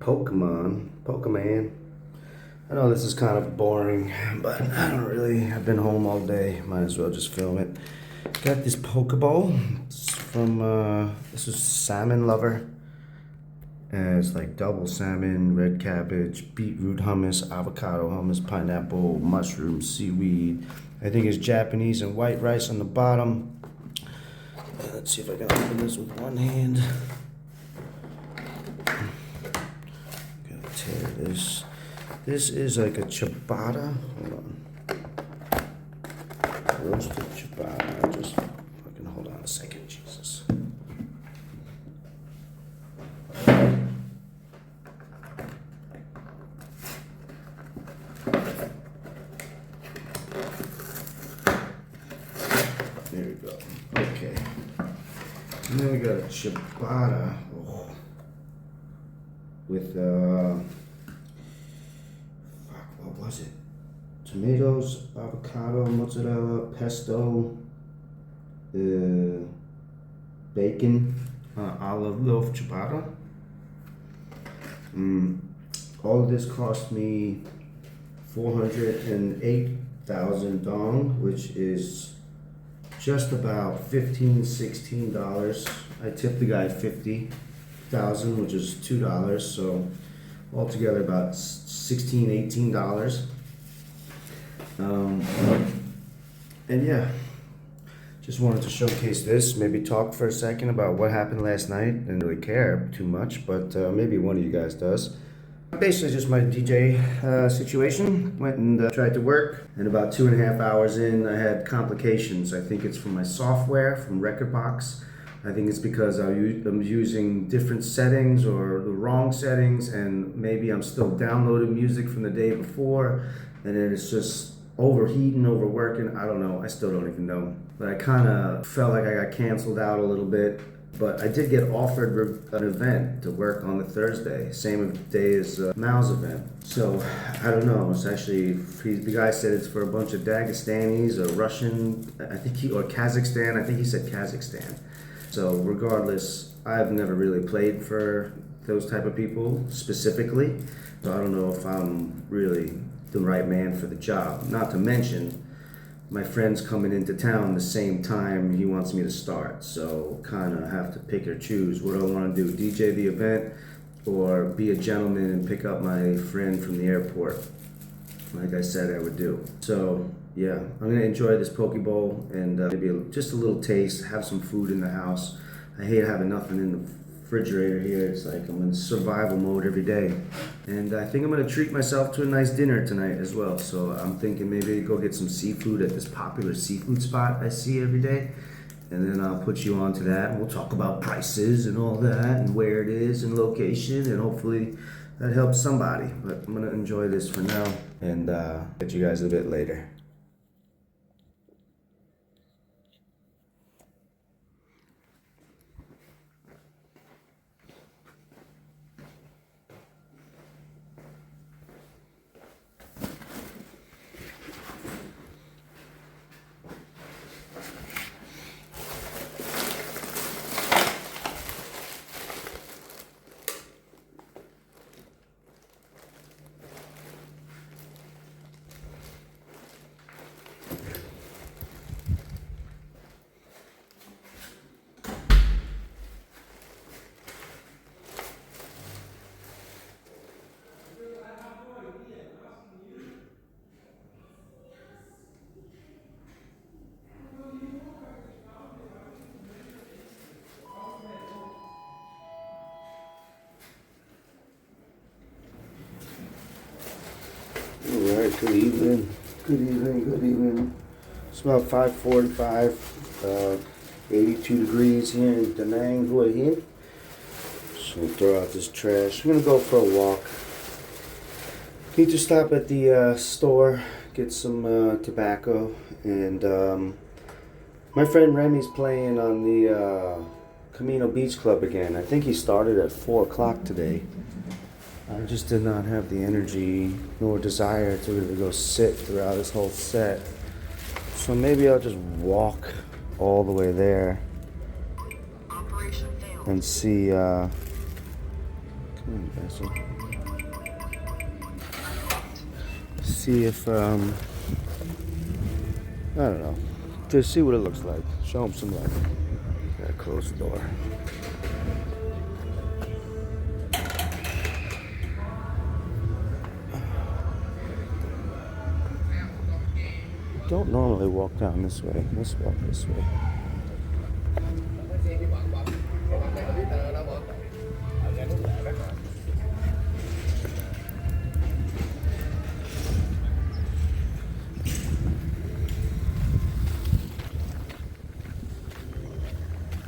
Pokemon. I know this is kind of boring, but I've been home all day. Might as well just film it. Got this Pokeball. It's from, this is Salmon Lover. And it's like double salmon, red cabbage, beetroot hummus, avocado hummus, pineapple, mushroom, seaweed. I think it's Japanese and white rice on the bottom. Let's see if I can open this with one hand. Gotta tear this. This is like a ciabatta. Hold on. Roasted ciabatta. Just fucking hold on a second, Jesus. There we go. Okay. And then we got a ciabatta with what was it? Tomatoes, avocado, mozzarella, pesto, bacon, olive loaf ciabatta. All of this cost me 408,000 dong, which is just about $16. I tipped the guy 50,000, which is $2. So altogether about $18. And yeah, just wanted to showcase this. Maybe talk for a second about what happened last night. Didn't really care too much, but maybe one of you guys does. Basically just my DJ situation. Went and tried to work, and about 2.5 hours in I had complications. I think it's from my software, from Rekordbox. I think it's because I'm using different settings or the wrong settings, and maybe I'm still downloading music from the day before, and then it's just overheating, overworking. I don't know. I still don't even know. But I kind of felt like I got canceled out a little bit. But I did get offered an event to work on the Thursday, same day as Mao's event. So I don't know. It's actually, the guy said it's for a bunch of Dagestanis or Russian, or Kazakhstan. I think he said Kazakhstan. So regardless, I've never really played for those type of people specifically. So I don't know if I'm really the right man for the job. Not to mention, my friend's coming into town the same time he wants me to start. So kind of have to pick or choose. What do I want to do? DJ the event or be a gentleman and pick up my friend from the airport, like I said I would do. So yeah, I'm going to enjoy this Poke Bowl and maybe just a little taste, have some food in the house. I hate having nothing in the refrigerator here. It's like I'm in survival mode every day. And I think I'm going to treat myself to a nice dinner tonight as well. So I'm thinking maybe go get some seafood at this popular seafood spot I see every day. And then I'll put you on to that, and we'll talk about prices and all that and where it is and location, and hopefully that helps somebody. But I'm going to enjoy this for now and get you guys a bit later. Alright, good evening. Good evening. It's about 5:45, 82 degrees here in Da Nang, Hua Hin. Just gonna throw out this trash. I'm gonna go for a walk. Need to stop at the store, get some tobacco, and my friend Remy's playing on the Camino Beach Club again. I think he started at 4 o'clock today. I just did not have the energy nor desire to really go sit throughout this whole set. So maybe I'll just walk all the way there and see See if I don't know. Just see what it looks like. Show them some love. Gotta close the door. Don't normally walk down this way. Let's walk this way.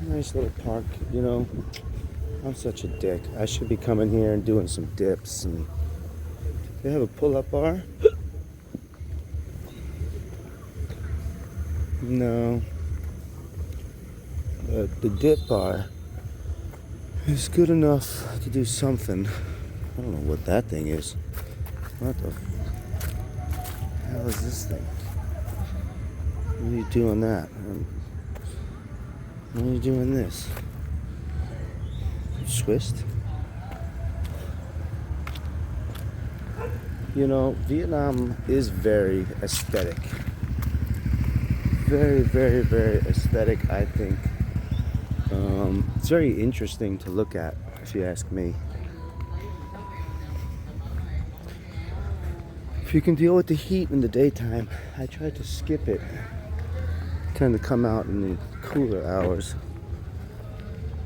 Nice little park, you know. I'm such a dick. I should be coming here and doing some dips. And they have a pull-up bar. No. But the dip bar is good enough to do something. I don't know what that thing is. What the hell is this thing? What are you doing that? What are you doing this? Twist? You know, Vietnam is very aesthetic. Very, very, very aesthetic, I think. It's very interesting to look at, if you ask me. If you can deal with the heat in the daytime, I try to skip it. Tend to come out in the cooler hours.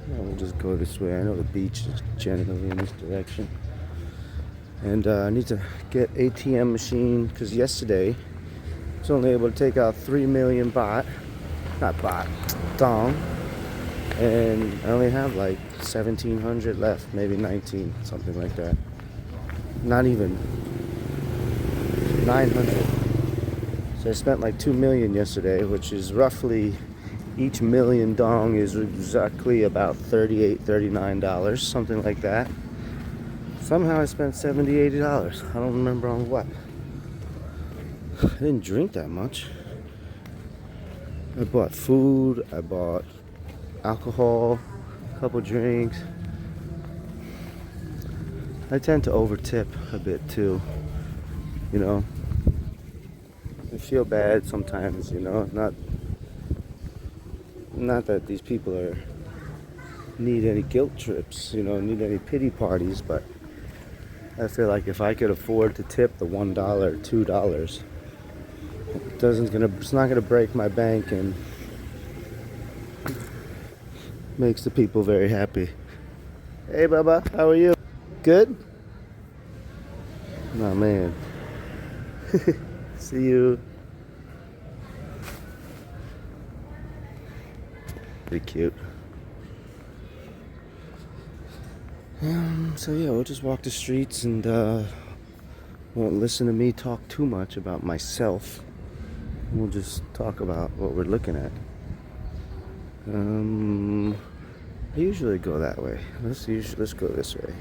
We'll just go this way. I know the beach is generally in this direction. And I need to get ATM machine because yesterday I was only able to take out 3 million baht. Not baht, dong. And I only have like 1,700 left, maybe 19, something like that. Not even 900. So I spent like 2 million yesterday, which is roughly, each million dong is exactly about $38, $39, something like that. Somehow I spent $70, $80. I don't remember on what. I didn't drink that much. I bought food, I bought alcohol, a couple drinks. I tend to over tip a bit too, you know. I feel bad sometimes, you know, not that these people need any guilt trips, you know, need any pity parties, but I feel like if I could afford to tip the $1 or $2, it's not gonna break my bank and makes the people very happy. Hey Bubba, how are you? Good? Oh man. See you. Pretty cute. So yeah, we'll just walk the streets and won't listen to me talk too much about myself. We'll just talk about what we're looking at. I usually go that way. Let's go this way.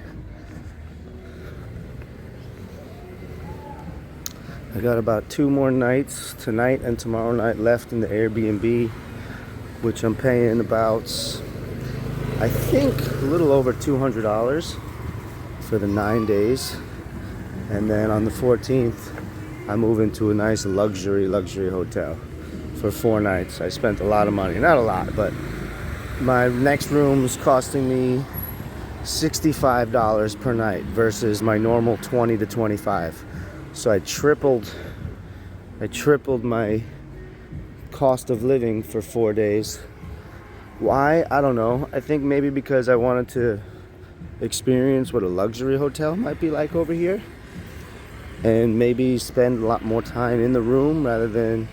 I got about 2 more nights, tonight and tomorrow night, left in the Airbnb, which I'm paying about, I think, a little over $200 for the 9 days. And then on the 14th, I move into a nice luxury hotel for 4 nights. I spent a lot of money. Not a lot, but my next room is costing me $65 per night versus my normal $20 to $25. So I tripled my cost of living for 4 days. Why? I don't know. I think maybe because I wanted to experience what a luxury hotel might be like over here, and maybe spend a lot more time in the room rather than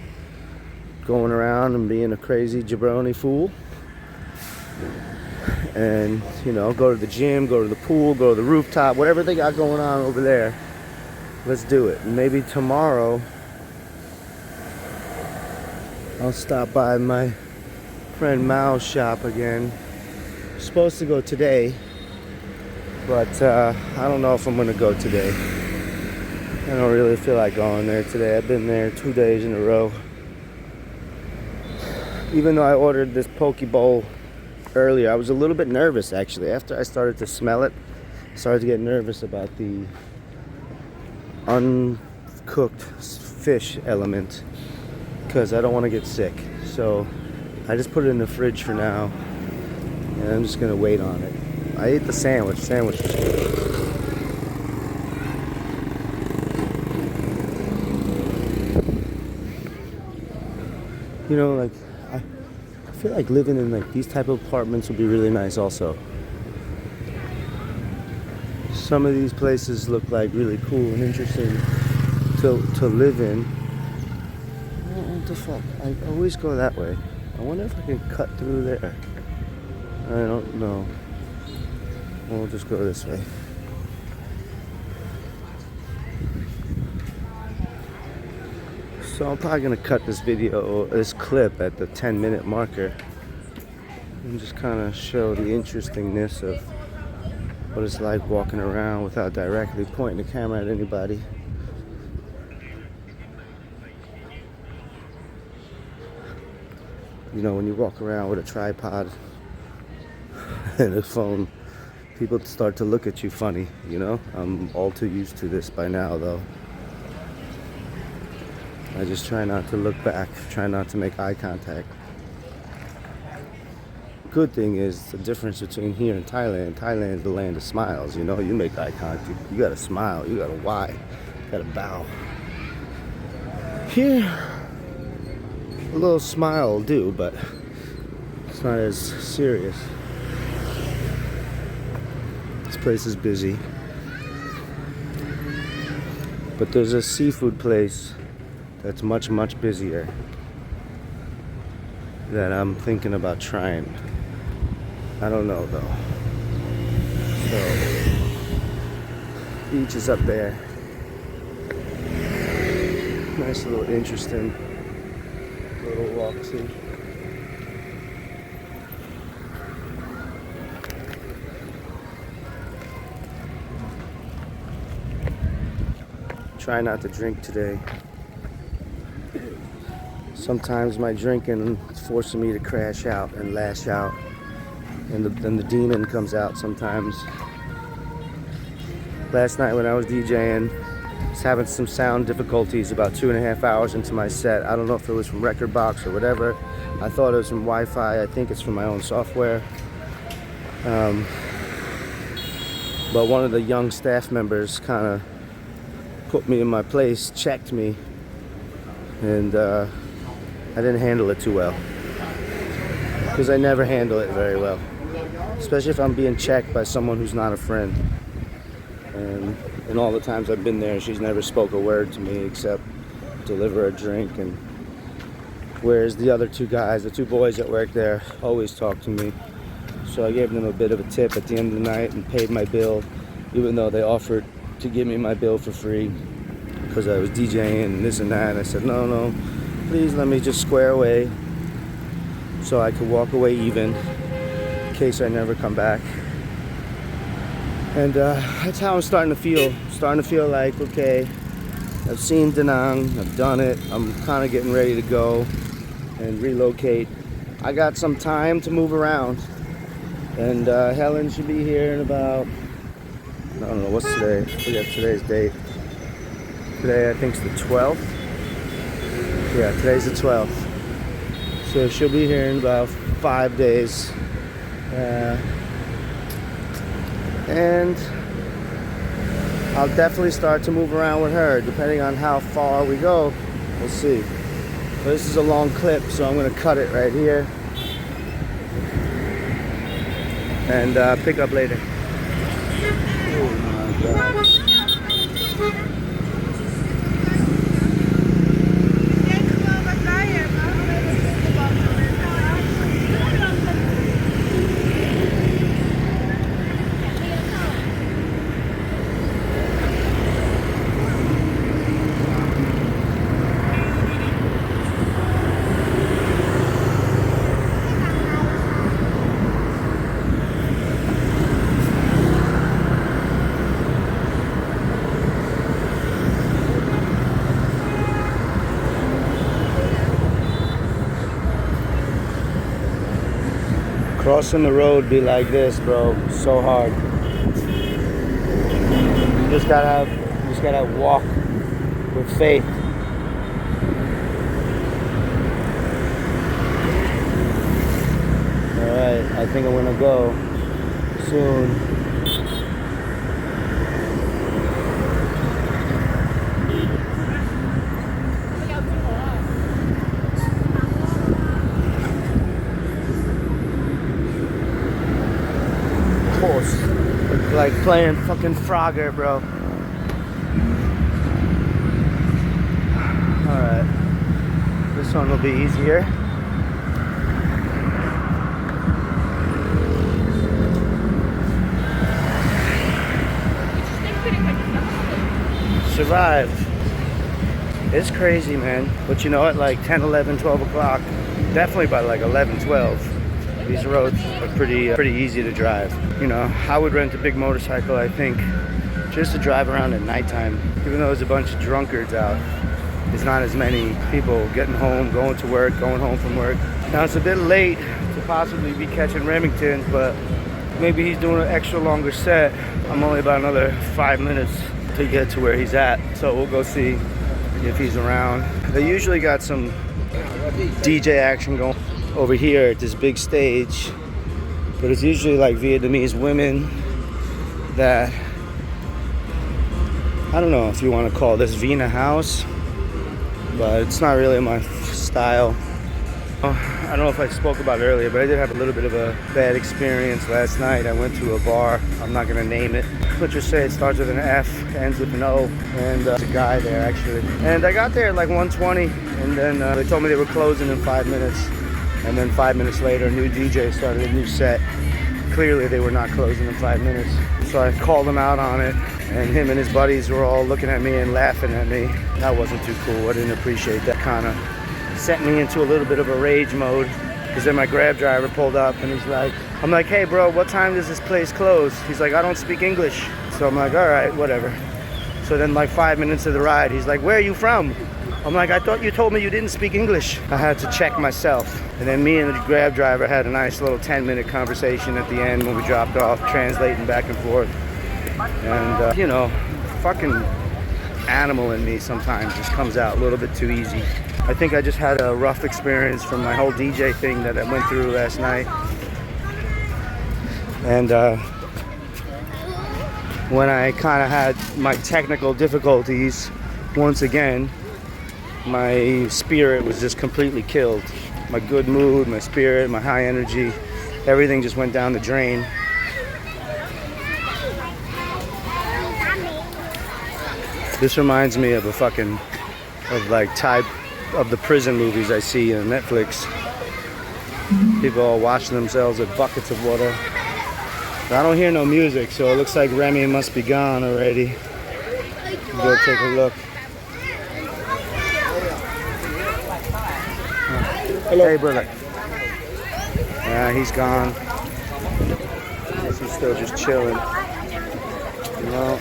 going around and being a crazy jabroni fool. And, you know, go to the gym, go to the pool, go to the rooftop, whatever they got going on over there. Let's do it. And maybe tomorrow I'll stop by my friend Mao's shop again. Supposed to go today, but I don't know if I'm gonna go today. I don't really feel like going there today. I've been there 2 days in a row. Even though I ordered this poke bowl earlier, I was a little bit nervous actually. After I started to smell it started to get nervous about the uncooked fish element because I don't want to get sick. So I just put it in the fridge for now, and I'm just gonna wait on it. I ate the sandwich. Sandwich was good. You know, like I feel like living in like these type of apartments would be really nice also. Some of these places look like really cool and interesting to live in. What the fuck? I always go that way. I wonder if I can cut through there. I don't know. We'll just go this way. So I'm probably gonna cut this clip at the 10-minute marker and just kind of show the interestingness of what it's like walking around without directly pointing the camera at anybody. You know, when you walk around with a tripod and a phone, people start to look at you funny, you know? I'm all too used to this by now, though. I just try not to look back, try not to make eye contact. Good thing is the difference between here and Thailand. Thailand is the land of smiles, you know? You make eye contact, you gotta smile, you gotta why, you gotta bow. Here, a little smile will do, but it's not as serious. This place is busy. But there's a seafood place that's much, much busier that I'm thinking about trying. I don't know though. So, beach is up there. Nice little interesting little walk see. Try not to drink today. Sometimes my drinking is forcing me to crash out and lash out, and then the demon comes out sometimes. Last night when I was DJing, I was having some sound difficulties about 2.5 hours into my set. I don't know if it was from Rekordbox or whatever. I thought it was from Wi-Fi. I think it's from my own software. But one of the young staff members kind of put me in my place, checked me, and I didn't handle it too well, because I never handle it very well, especially if I'm being checked by someone who's not a friend. And all the times I've been there, she's never spoke a word to me except deliver a drink. And whereas the other two guys, the two boys that work there, always talk to me. So I gave them a bit of a tip at the end of the night and paid my bill, even though they offered to give me my bill for free because I was DJing and this and that. And I said, no, please let me just square away so I could walk away even in case I never come back. And that's how I'm starting to feel. Starting to feel like, okay, I've seen Da Nang, I've done it. I'm kind of getting ready to go and relocate. I got some time to move around. And Helen should be here in about, I don't know, what's today? I forget today's date. Today I think it's the 12th. Yeah, today's the 12th. So she'll be here in about 5 days. And I'll definitely start to move around with her, depending on how far we go. We'll see. But this is a long clip, so I'm going to cut it right here and pick up later. Oh my God. Crossing the road be like this, bro. So hard. just gotta walk with faith. All right, I think I'm gonna go soon. Of course, it's like playing fucking Frogger, bro. All right, this one will be easier. Survived. It's crazy, man. But you know what, like 10, 11, 12 o'clock, definitely by like 11, 12, these roads are pretty easy to drive. You know, I would rent a big motorcycle, I think, just to drive around at nighttime. Even though there's a bunch of drunkards out, there's not as many people getting home, going to work, going home from work. Now it's a bit late to possibly be catching Remington, but maybe he's doing an extra longer set. I'm only about another 5 minutes to get to where he's at, so we'll go see if he's around. They usually got some DJ action going over here at this big stage, but it's usually like Vietnamese women that, I don't know if you want to call this Vina house, but it's not really my style. I don't know if I spoke about it earlier, but I did have a little bit of a bad experience last night. I went to a bar, I'm not gonna name it. Let's just say it starts with an F, ends with an O, and there's a guy there actually. And I got there at like 1:20, and then they told me they were closing in 5 minutes. And then 5 minutes later, a new DJ started a new set. Clearly they were not closing in 5 minutes. So I called him out on it, and him and his buddies were all looking at me and laughing at me. That wasn't too cool, I didn't appreciate that. Kinda sent me into a little bit of a rage mode, because then my Grab driver pulled up and he's like, I'm like, hey bro, what time does this place close? He's like, I don't speak English. So I'm like, all right, whatever. So then like 5 minutes of the ride, he's like, where are you from? I'm like, I thought you told me you didn't speak English. I had to check myself. And then me and the Grab driver had a nice little 10-minute conversation at the end when we dropped off, translating back and forth. And you know, fucking animal in me sometimes just comes out a little bit too easy. I think I just had a rough experience from my whole DJ thing that I went through last night. And when I kind of had my technical difficulties, once again, my spirit was just completely killed. My good mood, my spirit, my high energy, everything just went down the drain. This reminds me of like type of the prison movies I see on Netflix. People all washing themselves with buckets of water. But I don't hear no music, so it looks like Remy must be gone already. Go take a look. Hello. Hey, brother. Yeah, he's gone. I guess he's still just chilling. You know?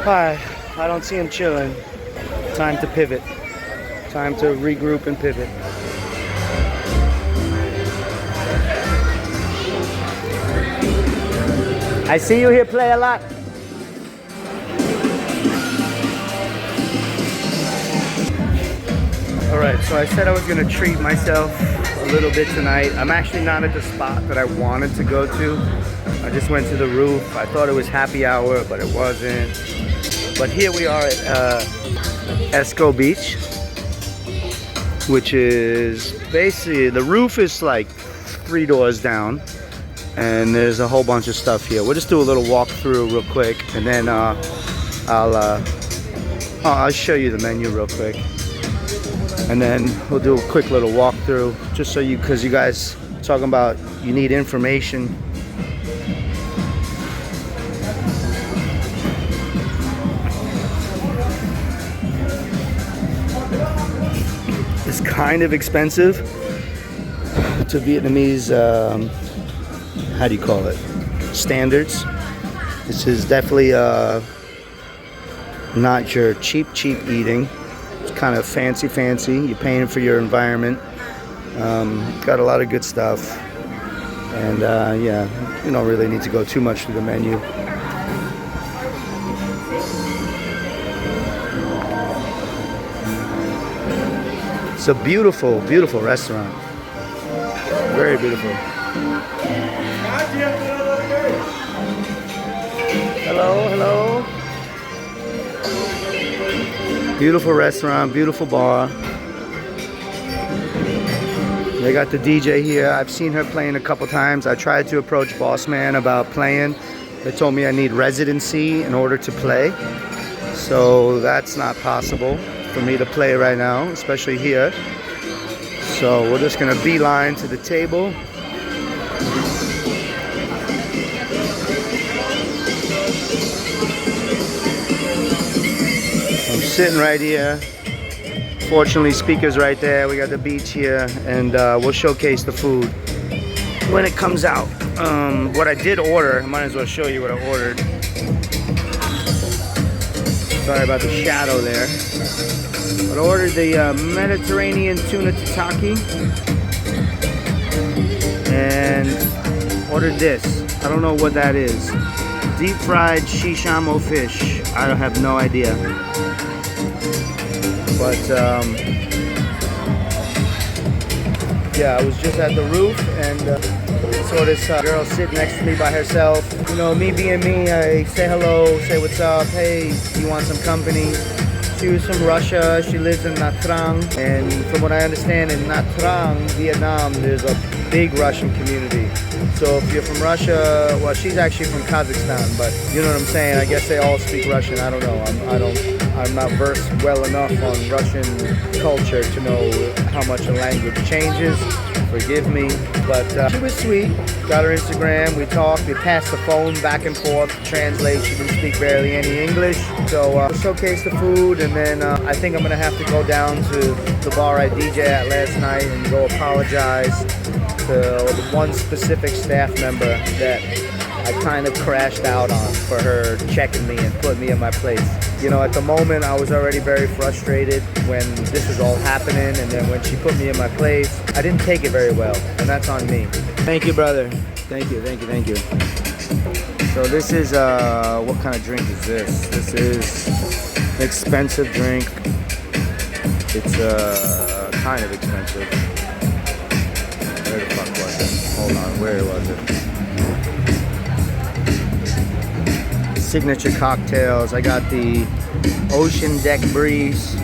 Hi. I don't see him chilling. Time to pivot. Time to regroup and pivot. I see you here play a lot. Alright, so I said I was going to treat myself a little bit tonight. I'm actually not at the spot that I wanted to go to. I just went to the roof. I thought it was happy hour, but it wasn't. But here we are at Esco Beach, which is basically, the roof is like 3 doors down, and there's a whole bunch of stuff here. We'll just do a little walkthrough real quick, and then I'll show you the menu real quick. And then we'll do a quick little walkthrough, just so you, because you guys talking about you need information. It's kind of expensive to Vietnamese, how do you call it, standards. This is definitely not your cheap eating. Kind of fancy. You're paying for your environment. Got a lot of good stuff, and yeah, you don't really need to go too much through the menu. It's a beautiful, beautiful restaurant. Very beautiful. Hello, hello. Beautiful restaurant, beautiful bar. They got the DJ here. I've seen her playing a couple times. I tried to approach Boss Man about playing. They told me I need residency in order to play. So that's not possible for me to play right now, especially here. So we're just gonna beeline to the table. I'm sitting right here. Fortunately, speakers right there. We got the beach here, and we'll showcase the food when it comes out. What I did order, I might as well show you what I ordered. Sorry about the shadow there. But I ordered the Mediterranean tuna tataki, and ordered this. I don't know what that is. Deep fried shishamo fish. I have no idea. But yeah, I was just at the roof and saw this girl sit next to me by herself. You know, me being me, I say hello, say what's up, hey, you want some company? She was from Russia, she lives in Nha Trang, and from what I understand, in Nha Trang, Vietnam, there's a big Russian community. So if you're from Russia, well, she's actually from Kazakhstan, but you know what I'm saying? I guess they all speak Russian. I don't know. I'm not versed well enough on Russian culture to know how much a language changes. Forgive me, but she was sweet. Got her Instagram, we talked, we passed the phone back and forth to translate. She didn't speak barely any English. So we'll showcase the food, and then I think I'm gonna have to go down to the bar I DJ at last night and go apologize to the one specific staff member that I kind of crashed out on for her checking me and putting me in my place. You know, at the moment I was already very frustrated when this was all happening, and then when she put me in my place, I didn't take it very well, and that's on me. Thank you, brother. Thank you, thank you, thank you. So this is, what kind of drink is this? This is an expensive drink. It's kind of expensive. Where the fuck was it? Hold on, where was it? Signature cocktails. I got the Ocean Deck Breeze,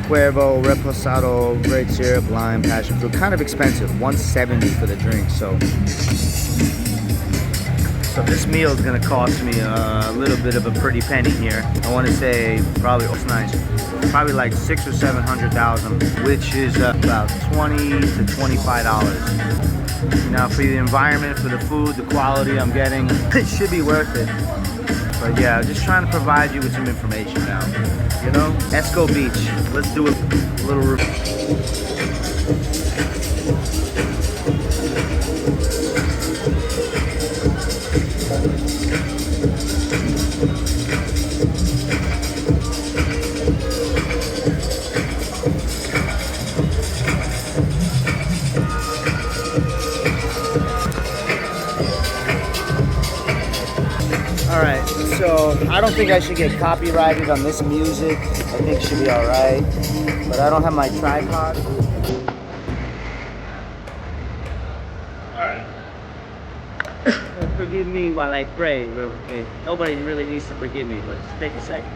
Cuervo, Reposado, Great Syrup, Lime, Passion Fruit. Kind of expensive, $170 for the drink. So this meal is gonna cost me a little bit of a pretty penny here. I want to say probably, oh, it's nice, probably like $600,000 or $700,000, which is about $20 to $25. Now for the environment, for the food, the quality I'm getting, it should be worth it. But yeah, just trying to provide you with some information now. You know, Esco Beach. Let's do a little review. Alright, so I don't think I should get copyrighted on this music. I think it should be alright. But I don't have my tripod. Alright. Forgive me while I pray. Nobody really needs to forgive me, but just take a second.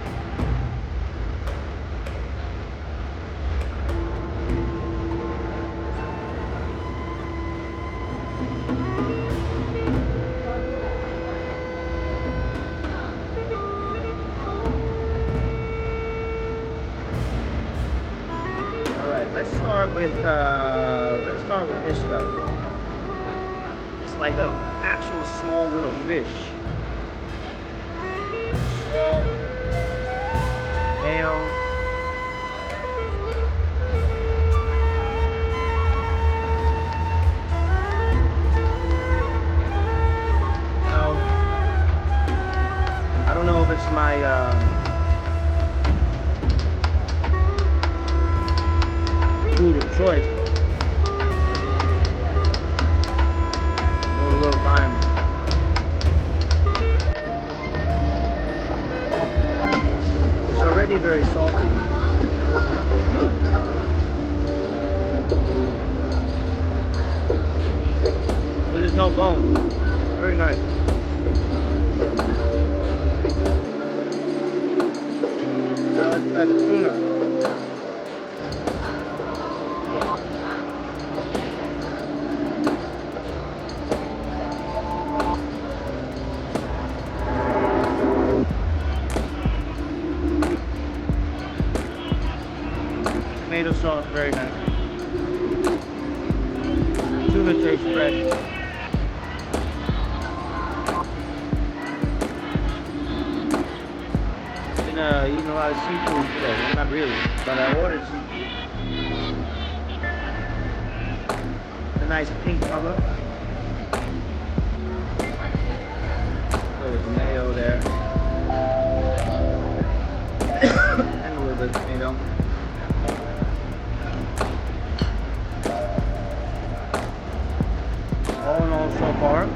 Let's start with this stuff. It's like an actual small little fish. Snail. No. I don't know if it's my food of choice. A little lime. It's already very salty. no bone. Very nice. That's tuna. Tomato sauce, very nice. Tuna tastes fresh. Been eating a lot of seafood today. Not really, but I ordered seafood. A nice pink color. There's mayo there. And a little bit of tomato. All in all, so far.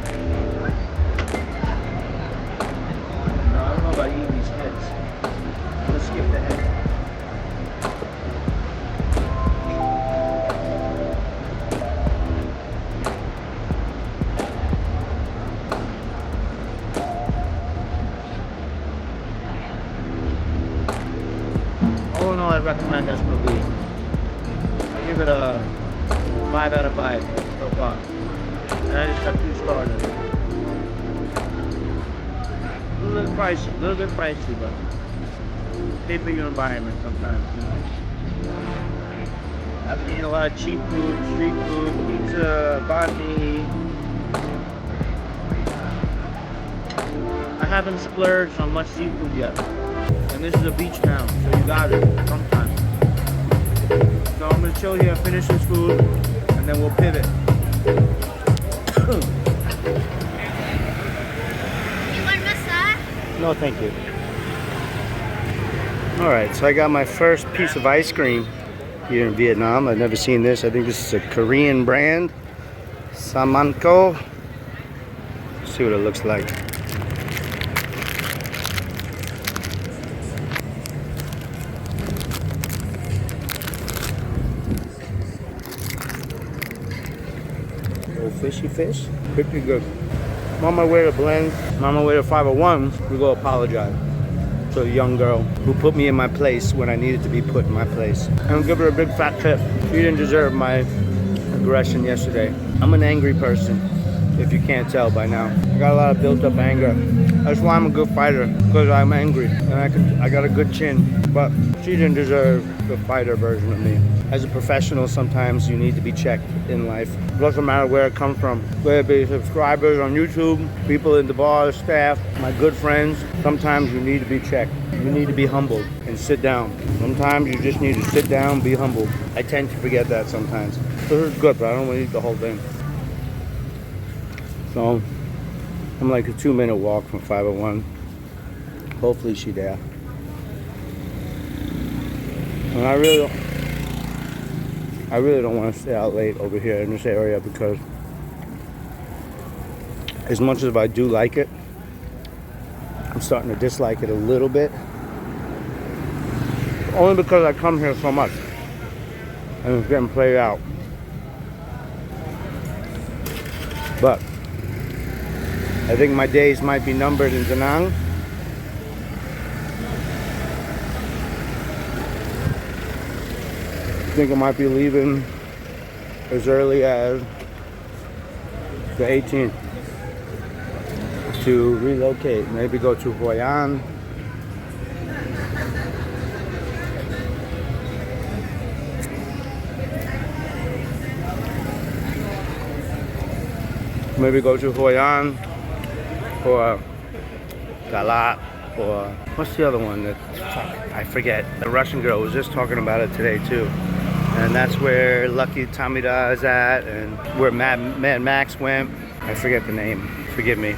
No, I don't know about eating these heads. Let's skip the head. All in all, I recommend this movie. I give it a 5 out of 5 so far. And I just got 2 stars in it. A little bit pricey, but pay for your environment sometimes, you know. I've eaten a lot of cheap food, street food, pizza, banh mi. I haven't splurged on much seafood yet. And this is a beach town, so you got it sometimes. So I'm gonna chill here, finish this food, and then we'll pivot. You want massage? No, thank you. All right, so I got my first piece of ice cream here in Vietnam. I've never seen this. I think this is a Korean brand, Samanko. Let's see what it looks like. Little fishy fish, pretty good. I'm on my way to Blend. I'm on my way to 501. We go apologize to a young girl who put me in my place when I needed to be put in my place. And give her a big fat tip. She didn't deserve my aggression yesterday. I'm an angry person, if you can't tell by now. I got a lot of built up anger. That's why I'm a good fighter, because I'm angry and I got a good chin. But she didn't deserve the fighter version of me. As a professional, sometimes you need to be checked in life. It doesn't matter where it comes from. Whether it be subscribers on YouTube, people in the bar, staff, my good friends. Sometimes you need to be checked. You need to be humbled and sit down. Sometimes you just need to sit down, be humble. I tend to forget that sometimes. This is good, but I don't want to eat the whole thing. So, I'm like a 2-minute walk from 501. Hopefully she's there. And I really don't want to stay out late over here in this area, because as much as I do like it, I'm starting to dislike it a little bit. Only because I come here so much and it's getting played out. But I think my days might be numbered in Da Nang. I think I might be leaving as early as the 18th to relocate. Maybe go to Hoi An. Maybe go to Hoi An or Galat, or what's the other one that, I forget. The Russian girl was just talking about it today too. And that's where Lucky Tamida is at, and where Mad Max went. I forget the name, forgive me.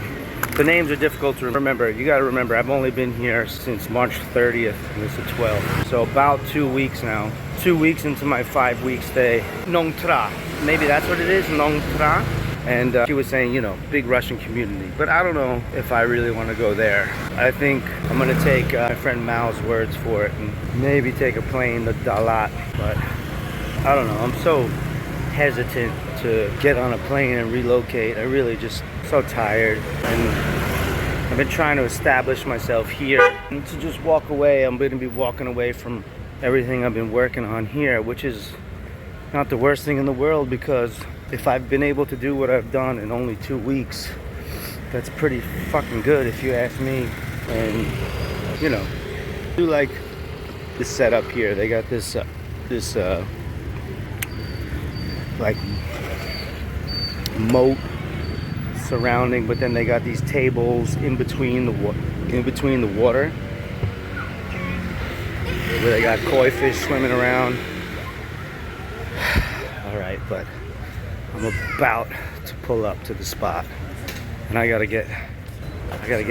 The names are difficult to remember. You gotta remember, I've only been here since March 30th, and it's the 12th. So about 2 weeks now. 2 weeks into my 5-week stay. Nong Tra, maybe that's what it is, Nong Tra. And she was saying, you know, big Russian community. But I don't know if I really want to go there. I think I'm going to take my friend Mao's words for it and maybe take a plane to Dalat. But I don't know. I'm so hesitant to get on a plane and relocate. I really just so tired, and I've been trying to establish myself here. And to just walk away, I'm going to be walking away from everything I've been working on here, which is not the worst thing in the world, because if I've been able to do what I've done in only 2 weeks, that's pretty fucking good if you ask me. And you know, I do like the setup here. They got this like moat surrounding, but then they got these tables in between the water, where they got koi fish swimming around. All right, but I'm about to pull up to the spot, and I gotta get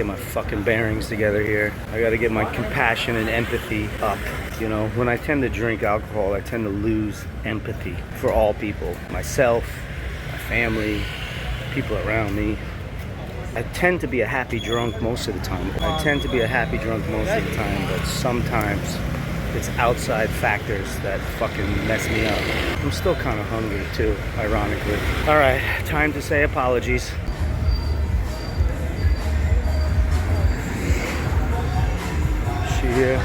my fucking bearings together here. I gotta get my compassion and empathy up. You know, when I tend to drink alcohol, I tend to lose empathy for all people. Myself, my family, people around me. I tend to be a happy drunk most of the time. But sometimes it's outside factors that fucking mess me up. I'm still kind of hungry too, ironically. All right, time to say apologies. She here.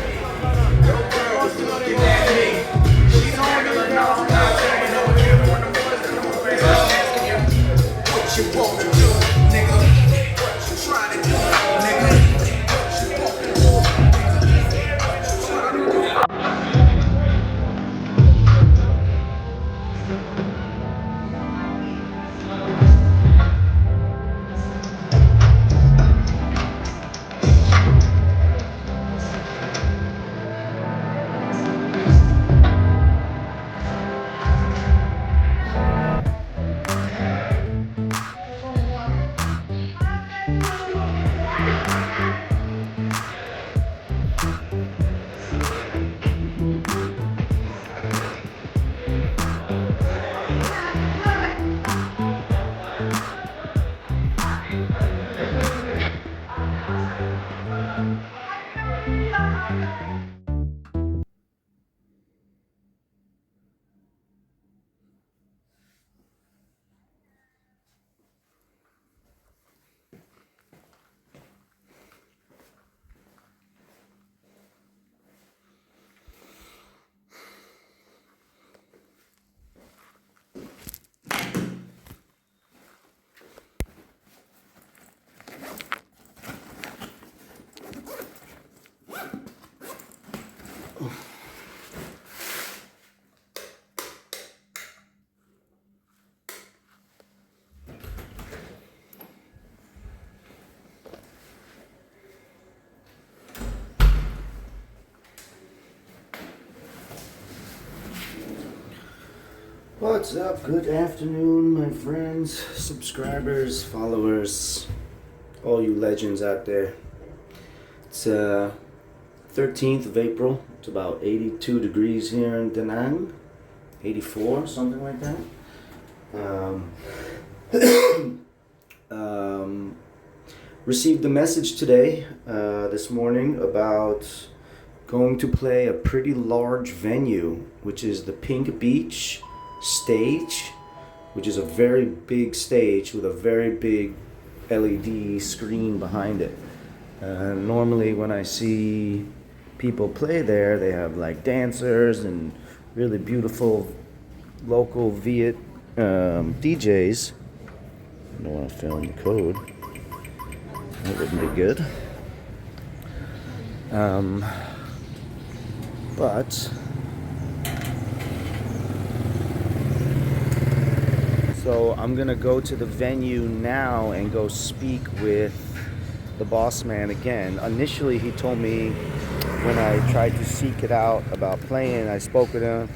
What's up? Good afternoon, my friends, subscribers, followers, all you legends out there. It's 13th of April. It's about 82 degrees here in Da Nang, 84, something like that. Received a message today, this morning, about going to play a pretty large venue, which is the Pink Beach stage, which is a very big stage with a very big LED screen behind it. Normally when I see people play there, they have like dancers and really beautiful local Viet DJs. I don't want to fill in the code. That wouldn't be good. But so I'm gonna go to the venue now and go speak with the boss man again. Initially, he told me when I tried to seek it out about playing, I spoke with him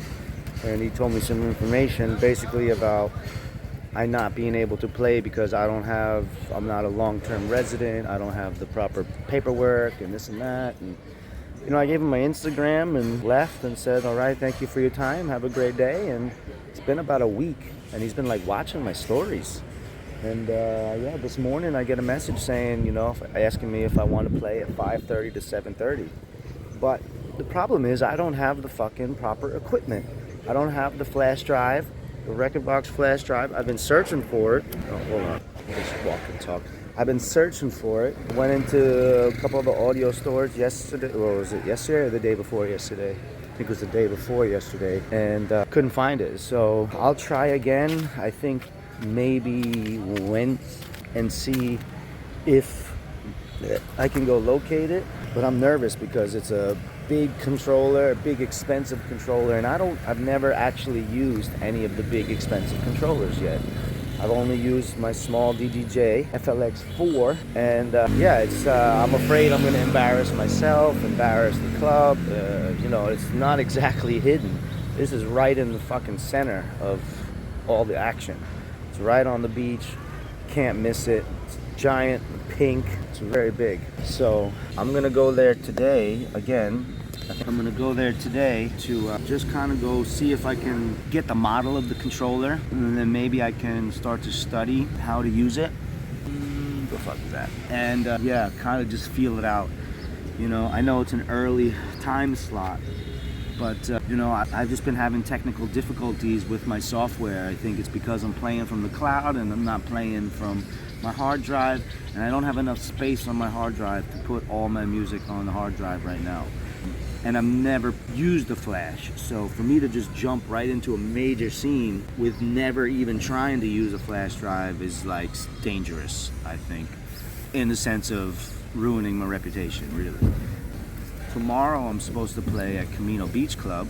and he told me some information basically about I not being able to play because I'm not a long-term resident, I don't have the proper paperwork and this and that. And you know, I gave him my Instagram and left and said, all right, thank you for your time, have a great day. And it's been about a week and he's been like watching my stories. And yeah, this morning I get a message saying, you know, asking me if I want to play at 5:30 to 7:30. But the problem is I don't have the fucking proper equipment. I don't have the flash drive. The record box flash drive. I've been searching for it. Oh, hold on. Let's walk and talk. I've been searching for it. Went into a couple of the audio stores yesterday. Well, was it yesterday or the day before yesterday? I think it was the day before yesterday. And couldn't find it. So I'll try again. I think maybe went and see if I can go locate it. But I'm nervous because it's a big controller, a big expensive controller, and I've never actually used any of the big expensive controllers yet. I've only used my small DDJ FLX4, and I'm afraid I'm going to embarrass myself, embarrass the club. It's not exactly hidden. This is right in the fucking center of all the action. It's right on the beach. Can't miss it. It's giant, pink. It's very big. So I'm gonna go there today again. I'm gonna go there today to just kind of go see if I can get the model of the controller, and then maybe I can start to study how to use it. The fuck is that? And kind of just feel it out. I know it's an early time slot, but I've just been having technical difficulties with my software. I think it's because I'm playing from the cloud and I'm not playing from my hard drive, and I don't have enough space on my hard drive to put all my music on the hard drive right now. And I've never used the flash, so for me to just jump right into a major scene with never even trying to use a flash drive is like dangerous, I think, in the sense of ruining my reputation, really. Tomorrow I'm supposed to play at Camino Beach Club,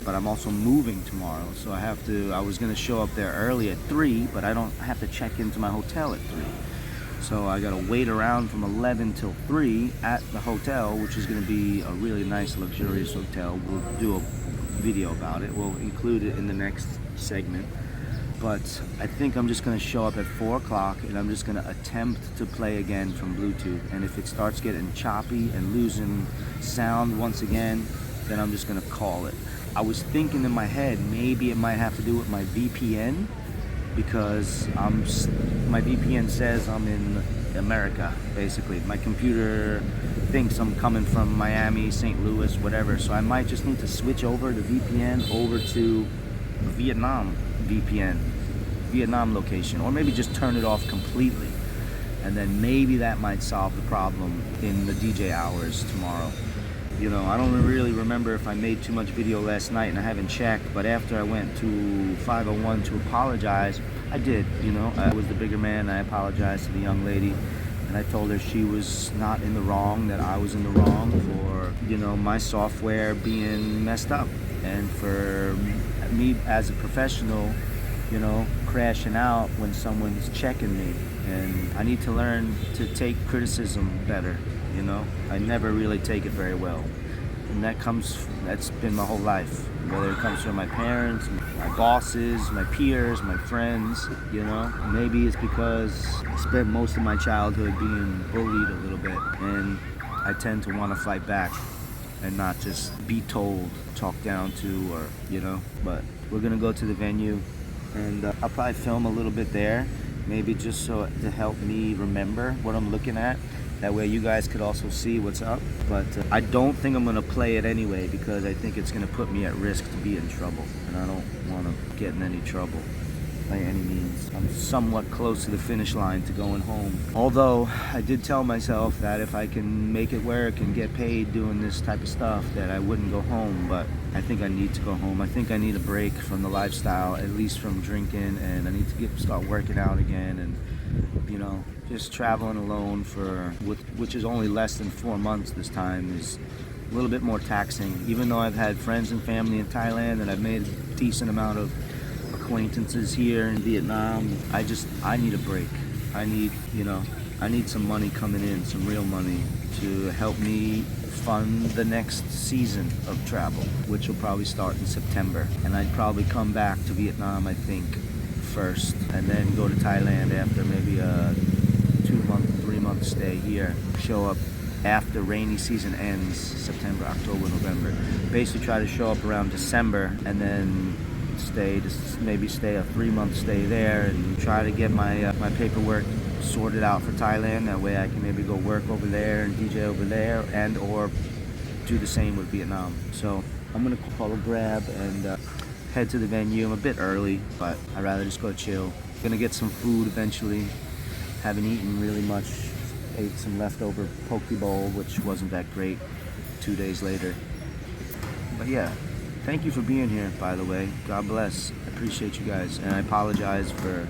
but I'm also moving tomorrow, so I was gonna show up there early at 3, but I have to check into my hotel at 3. So I gotta wait around from 11 till 3 at the hotel, which is gonna be a really nice, luxurious hotel. We'll do a video about it. We'll include it in the next segment. But I think I'm just gonna show up at 4 o'clock and I'm just gonna attempt to play again from Bluetooth. And if it starts getting choppy and losing sound once again, then I'm just gonna call it. I was thinking in my head, maybe it might have to do with my VPN, because my VPN says I'm in America, basically. My computer thinks I'm coming from Miami, St. Louis, whatever. So I might just need to switch over the VPN over to Vietnam VPN, Vietnam location, or maybe just turn it off completely. And then maybe that might solve the problem in the DJ hours tomorrow. I don't really remember if I made too much video last night, and I haven't checked, but after I went to 501 to apologize, I did, I was the bigger man. I apologized to the young lady, and I told her she was not in the wrong, that I was in the wrong for, my software being messed up, and for me as a professional, crashing out when someone's checking me. And I need to learn to take criticism better. I never really take it very well, and that's been my whole life, whether it comes from my parents, my bosses, my peers, my friends. Maybe it's because I spent most of my childhood being bullied a little bit, and I tend to want to fight back and not just be told, talked down to, or but we're gonna go to the venue, and I'll probably film a little bit there, maybe just so to help me remember what I'm looking at. That way you guys could also see what's up. But I don't think I'm going to play it anyway, because I think it's going to put me at risk to be in trouble. And I don't want to get in any trouble by any means. I'm somewhat close to the finish line to going home. Although I did tell myself that if I can make it work and get paid doing this type of stuff, that I wouldn't go home. But I think I need to go home. I think I need a break from the lifestyle, at least from drinking, and I need to start working out again, and just traveling alone which is only less than 4 months this time, is a little bit more taxing. Even though I've had friends and family in Thailand, and I've made a decent amount of acquaintances here in Vietnam, I need a break. I need some money coming in, some real money, to help me fund the next season of travel, which will probably start in September. And I'd probably come back to Vietnam, I think, first, and then go to Thailand after maybe a 2-month, 3-month stay here. Show up after rainy season ends, September, October, November. Basically try to show up around December, and then stay a 3-month stay there, and try to get my paperwork sorted out for Thailand. That way I can maybe go work over there and DJ over there, and or do the same with Vietnam. So I'm gonna call a grab and head to the venue. I'm a bit early, but I'd rather just go chill. Gonna get some food eventually. Haven't eaten really much. Ate some leftover poke bowl, which wasn't that great 2 days later. But yeah, thank you for being here, by the way. God bless. I appreciate you guys. And I apologize for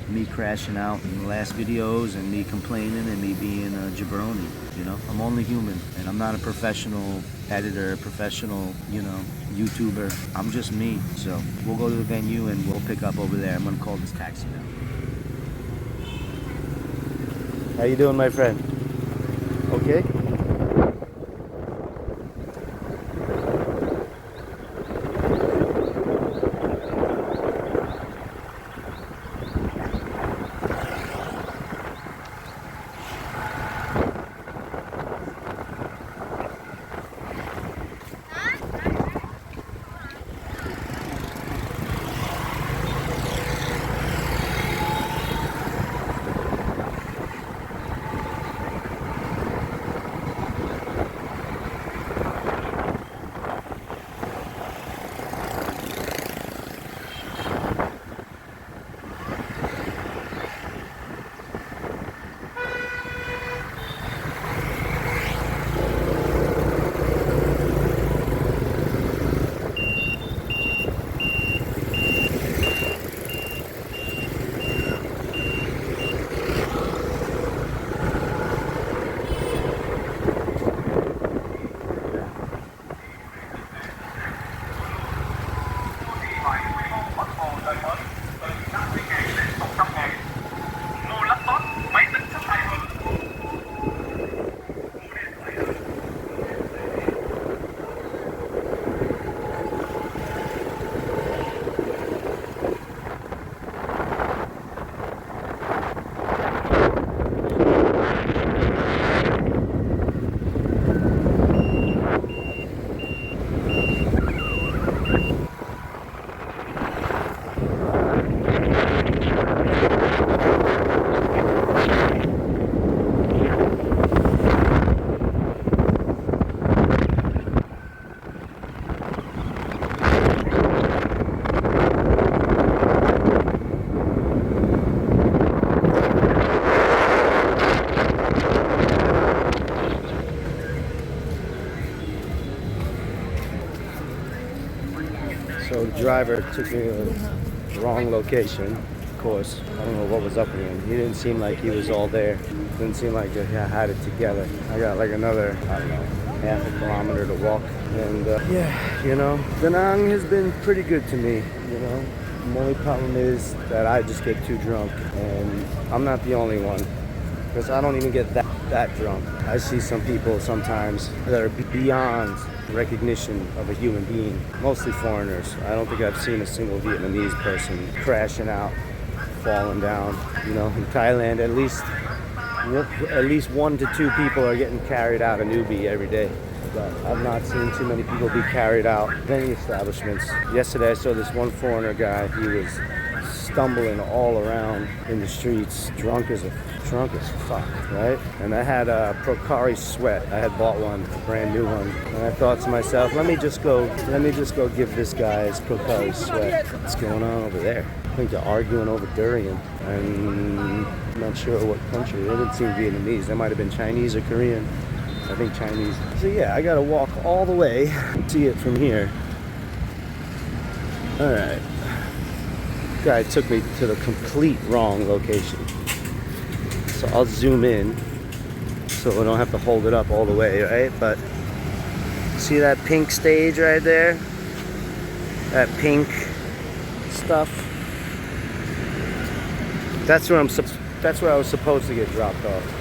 me crashing out in the last videos and me complaining and me being a jabroni. You know, I'm only human, and I'm not a professional editor, professional, you know, YouTuber. I'm just me. So we'll go to the venue and we'll pick up over there. I'm gonna call this taxi now. How you doing, my friend? Okay? So the driver took me to the wrong location, of course. I don't know what was up with him. He didn't seem like he was all there. Didn't seem like he had it together. I got like another, I don't know, half a kilometer to walk. And yeah, you know, Da Nang has been pretty good to me, you know. The only problem is that I just get too drunk, and I'm not the only one, because I don't even get that drunk. I see some people sometimes that are beyond recognition of a human being, mostly foreigners. I don't think I've seen a single Vietnamese person crashing out, falling down. You know, in Thailand, at least 1 to 2 people are getting carried out of New Bỉ every day. But I've not seen too many people be carried out in any establishments. Yesterday I saw this one foreigner guy. He was stumbling all around in the streets, drunk as fuck, right? And I had a Procari sweat. I had bought one, a brand new one, and I thought to myself, let me just go give this guy his Procari sweat. What's going on over there? I think they're arguing over durian, and I'm not sure what country. They didn't seem Vietnamese. They might have been Chinese or Korean. I think Chinese. So yeah, I gotta walk all the way, see it from here. All right. Guy took me to the complete wrong location. So I'll zoom in so we don't have to hold it up all the way, right? But see that pink stage right there? That pink stuff? That's where I was supposed to get dropped off.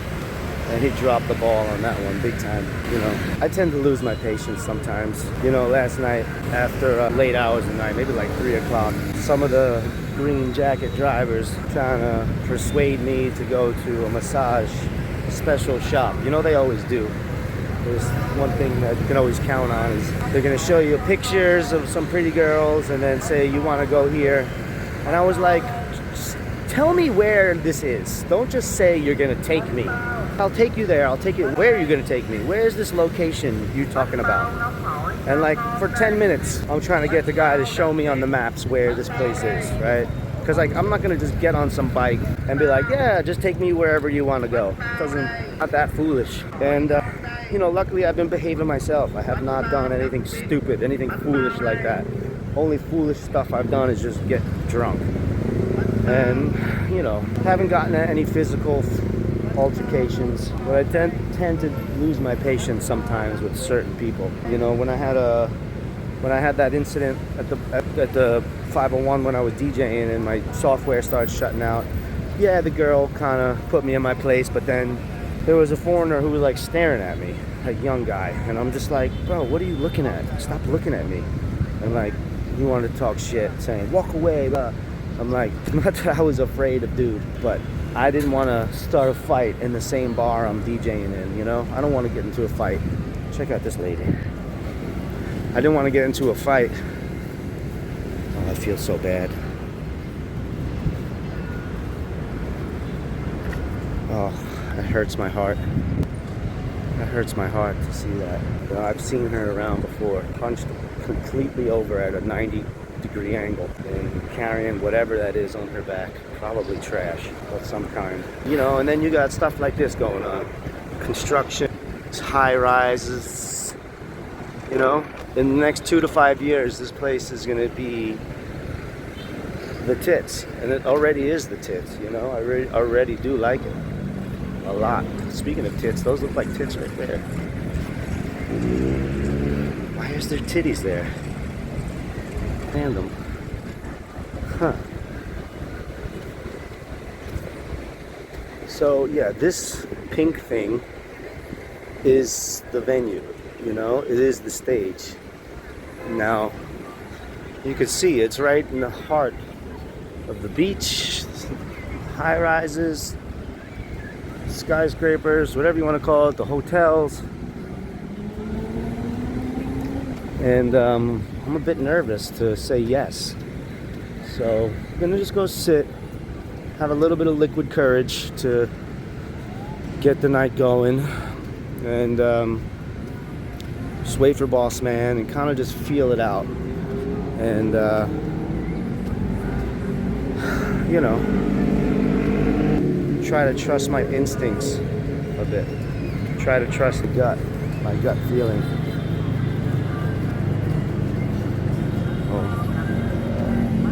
And he dropped the ball on that one big time, you know. I tend to lose my patience sometimes. You know, last night after late hours of the night, maybe like 3 o'clock, some of the green jacket drivers trying to persuade me to go to a massage special shop. You know, they always do. There's one thing that you can always count on is they're gonna show you pictures of some pretty girls and then say, you wanna go here. And I was like, tell me where this is. Don't just say you're gonna take me. I'll take you there. I'll take you. Where are you gonna take me? Where's this location you're talking about? And like for 10 minutes, I'm trying to get the guy to show me on the maps where this place is, right? Because like I'm not gonna just get on some bike and be like, yeah, just take me wherever you want to go. Not that foolish. And you know, luckily I've been behaving myself. I have not done anything stupid, anything foolish like that. Only foolish stuff I've done is just get drunk. And you know, haven't gotten any physical altercations, but I tend to lose my patience sometimes with certain people. You know, when I had that incident at the 501 when I was DJing and my software started shutting out, yeah, the girl kind of put me in my place, but then there was a foreigner who was like staring at me, a young guy, and I'm just like, bro, what are you looking at? Stop looking at me. And like, he wanted to talk shit, saying, walk away, blah. I'm like, not that I was afraid of dude, but I didn't want to start a fight in the same bar I'm DJing in, you know? I don't want to get into a fight. Check out this lady. I didn't want to get into a fight. Oh, I feel so bad. Oh, it hurts my heart. It hurts my heart to see that. You know, I've seen her around before, punched completely over at a 90-degree angle and carrying whatever that is on her back. Probably trash of some kind. You know, and then you got stuff like this going on. Construction, high rises. You know, in the next 2 to 5 years, this place is going to be the tits. And it already is the tits, you know. I already do like it. A lot. Speaking of tits, those look like tits right there. Why is there titties there? Random. Huh. So yeah, this pink thing is the venue, you know, it is the stage. Now, you can see it's right in the heart of the beach, high rises, skyscrapers, whatever you want to call it, the hotels. And I'm a bit nervous to say yes. So I'm gonna just go sit, have a little bit of liquid courage to get the night going, and just wait for Boss Man and kind of just feel it out. And you know, try to trust my instincts a bit. Try to trust the gut, my gut feeling.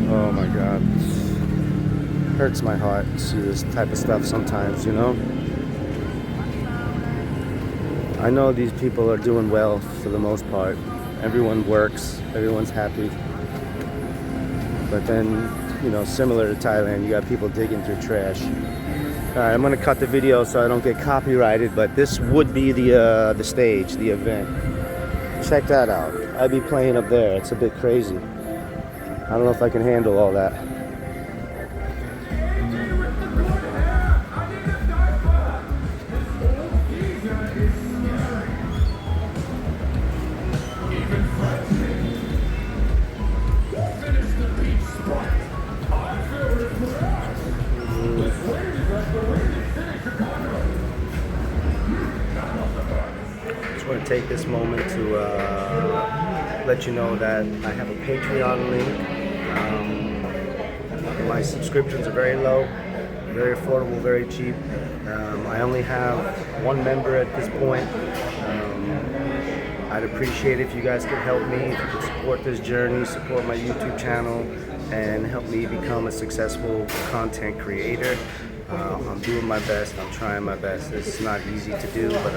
Oh my God. Hurts my heart to see this type of stuff sometimes, you know. I know these people are doing well for the most part. Everyone works, everyone's happy. But then, you know, similar to Thailand, you got people digging through trash. Alright, I'm gonna cut the video so I don't get copyrighted, but this would be the stage, the event. Check that out. I'd be playing up there. It's a bit crazy. I don't know if I can handle all that. Just want to take this moment to let you know that I have a Patreon link. My subscriptions are very low, very affordable, very cheap. I only have one member at this point. I'd appreciate it if you guys could help me, if you could support this journey, support my YouTube channel, and help me become a successful content creator. I'm doing my best, I'm trying my best. It's not easy to do, but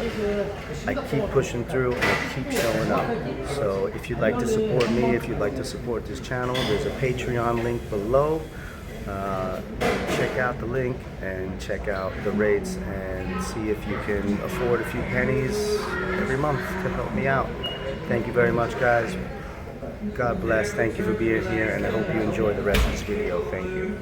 I keep pushing through and I keep showing up. So if you'd like to support me, if you'd like to support this channel, there's a Patreon link below. Check out the link and check out the rates and see if you can afford a few pennies every month to help me out. Thank you very much, guys. God bless. Thank you for being here, and I hope you enjoy the rest of this video. Thank you.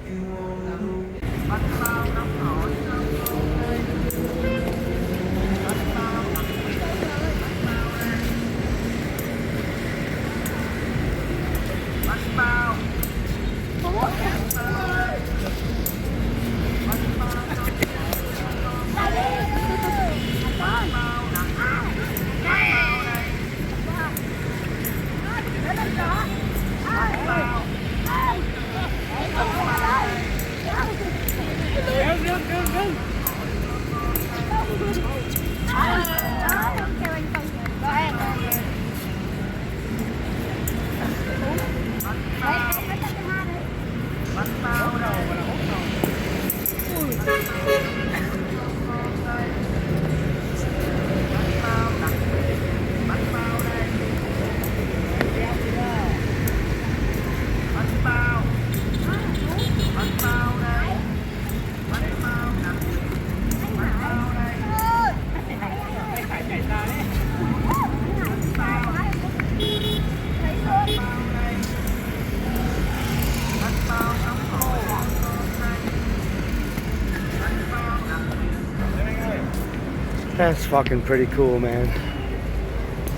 That's fucking pretty cool, man.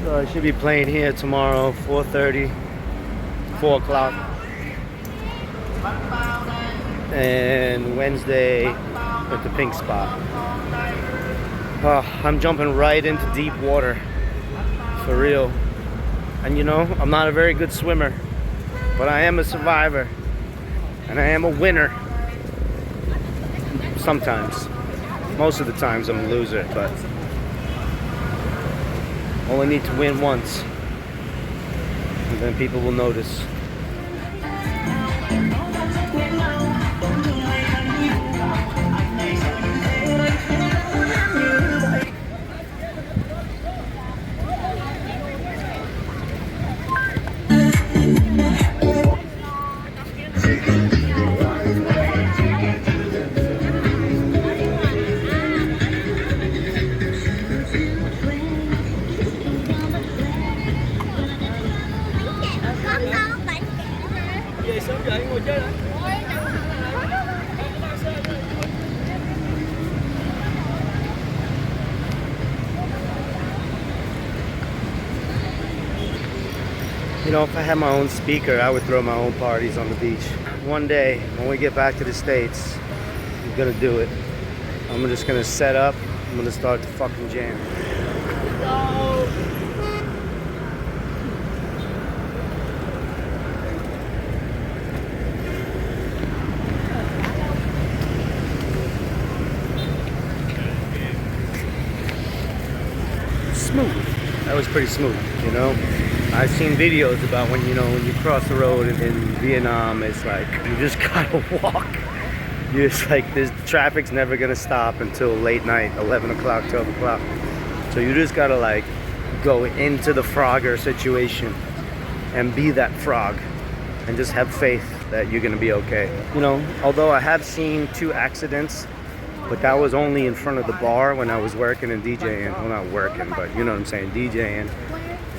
So I should be playing here tomorrow, 4:30, 4 o'clock. And Wednesday at the pink spot. I'm jumping right into deep water. For real. And you know, I'm not a very good swimmer, but I am a survivor. And I am a winner. Sometimes. Most of the times I'm a loser, but only need to win once. And then people will notice. You know, if I had my own speaker, I would throw my own parties on the beach. One day, when we get back to the States, I'm gonna do it. I'm just gonna set up, I'm gonna start the fucking jam. Smooth. That was pretty smooth, you know? I've seen videos about when you cross the road in Vietnam, it's like you just gotta walk. It's like this traffic's never gonna stop until late night, 11 o'clock, 12 o'clock. So you just gotta like go into the Frogger situation and be that frog and just have faith that you're gonna be okay. You know, although I have seen 2 accidents, but that was only in front of the bar when I was working and DJing. Well, not working, but you know what I'm saying, DJing.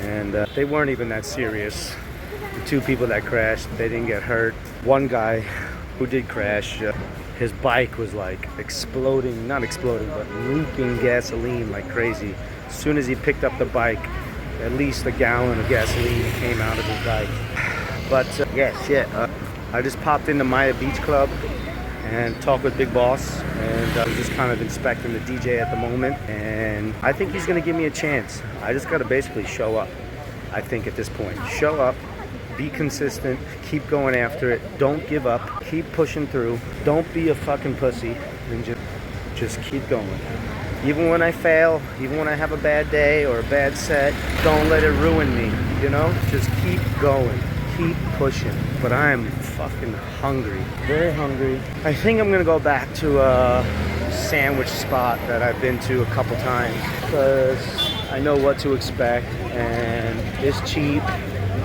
And they weren't even that serious. The 2 people that crashed, they didn't get hurt. One guy who did crash, his bike was like exploding, not exploding, but leaking gasoline like crazy. As soon as he picked up the bike, at least a gallon of gasoline came out of his bike. But yeah, shit. I just popped into Maya Beach Club and talked with Big Boss, and I'm just kind of inspecting the DJ at the moment, and I think he's gonna give me a chance. I just gotta basically show up, I think, at this point. Show up, be consistent, keep going after it, don't give up, keep pushing through, don't be a fucking pussy, and just keep going. Even when I fail, even when I have a bad day or a bad set, don't let it ruin me, you know? Just keep going. Keep pushing. But I am fucking hungry, very hungry. I think I'm gonna go back to a sandwich spot that I've been to a couple times because I know what to expect and it's cheap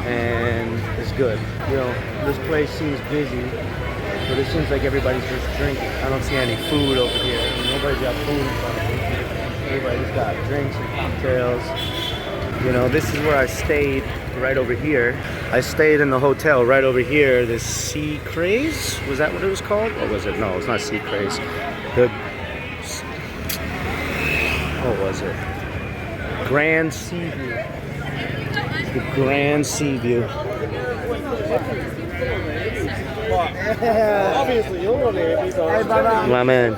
and it's good. You know, this place seems busy, but it seems like everybody's just drinking. I don't see any food over here. Nobody's got food in front of me. Everybody's got drinks and cocktails. You know, this is where I stayed, right over here. I stayed in the hotel right over here, this Sea Craze? Was that what it was called? Or was it? No, it's not Sea Craze. What was it? Grand Sea View. The Grand Sea View. Obviously, you'll want to. My man.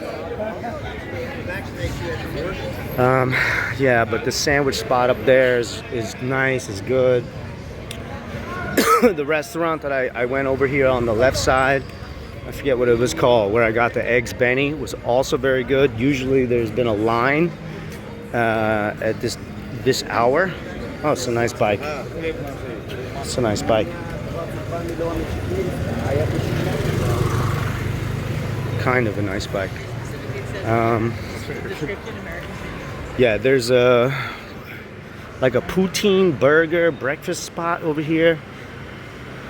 Yeah, but the sandwich spot up there is nice, is good. The restaurant that I went over here on the left side, I forget what it was called, where I got the eggs Benny, was also very good. Usually there's been a line at this hour. Oh, it's a nice bike. It's a nice bike. Kind of a nice bike. Yeah, there's like a poutine burger breakfast spot over here.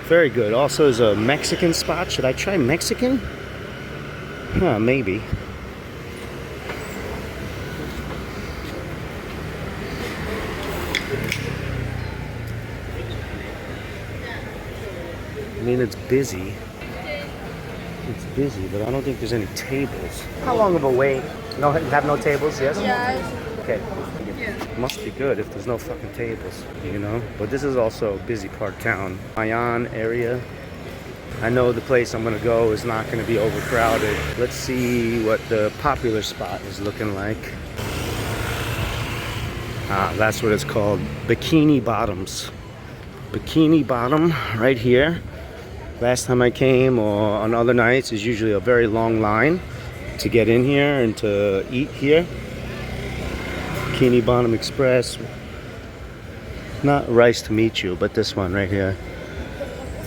Very good. Also, there's a Mexican spot. Should I try Mexican? Huh, maybe. I mean, it's busy. It's busy, but I don't think there's any tables. How long of a wait? No, have no tables, yes? Yeah. okay. Must be good if there's no fucking tables, you know? But this is also a busy part of town. Mayan area. I know the place I'm gonna go is not gonna be overcrowded. Let's see what the popular spot is looking like. Ah, that's what it's called. Bikini Bottoms. Bikini Bottom right here. Last time I came, or on other nights, is usually a very long line to get in here and to eat here. Bikini Bottom Express. Not Rice to Meet You, but this one right here.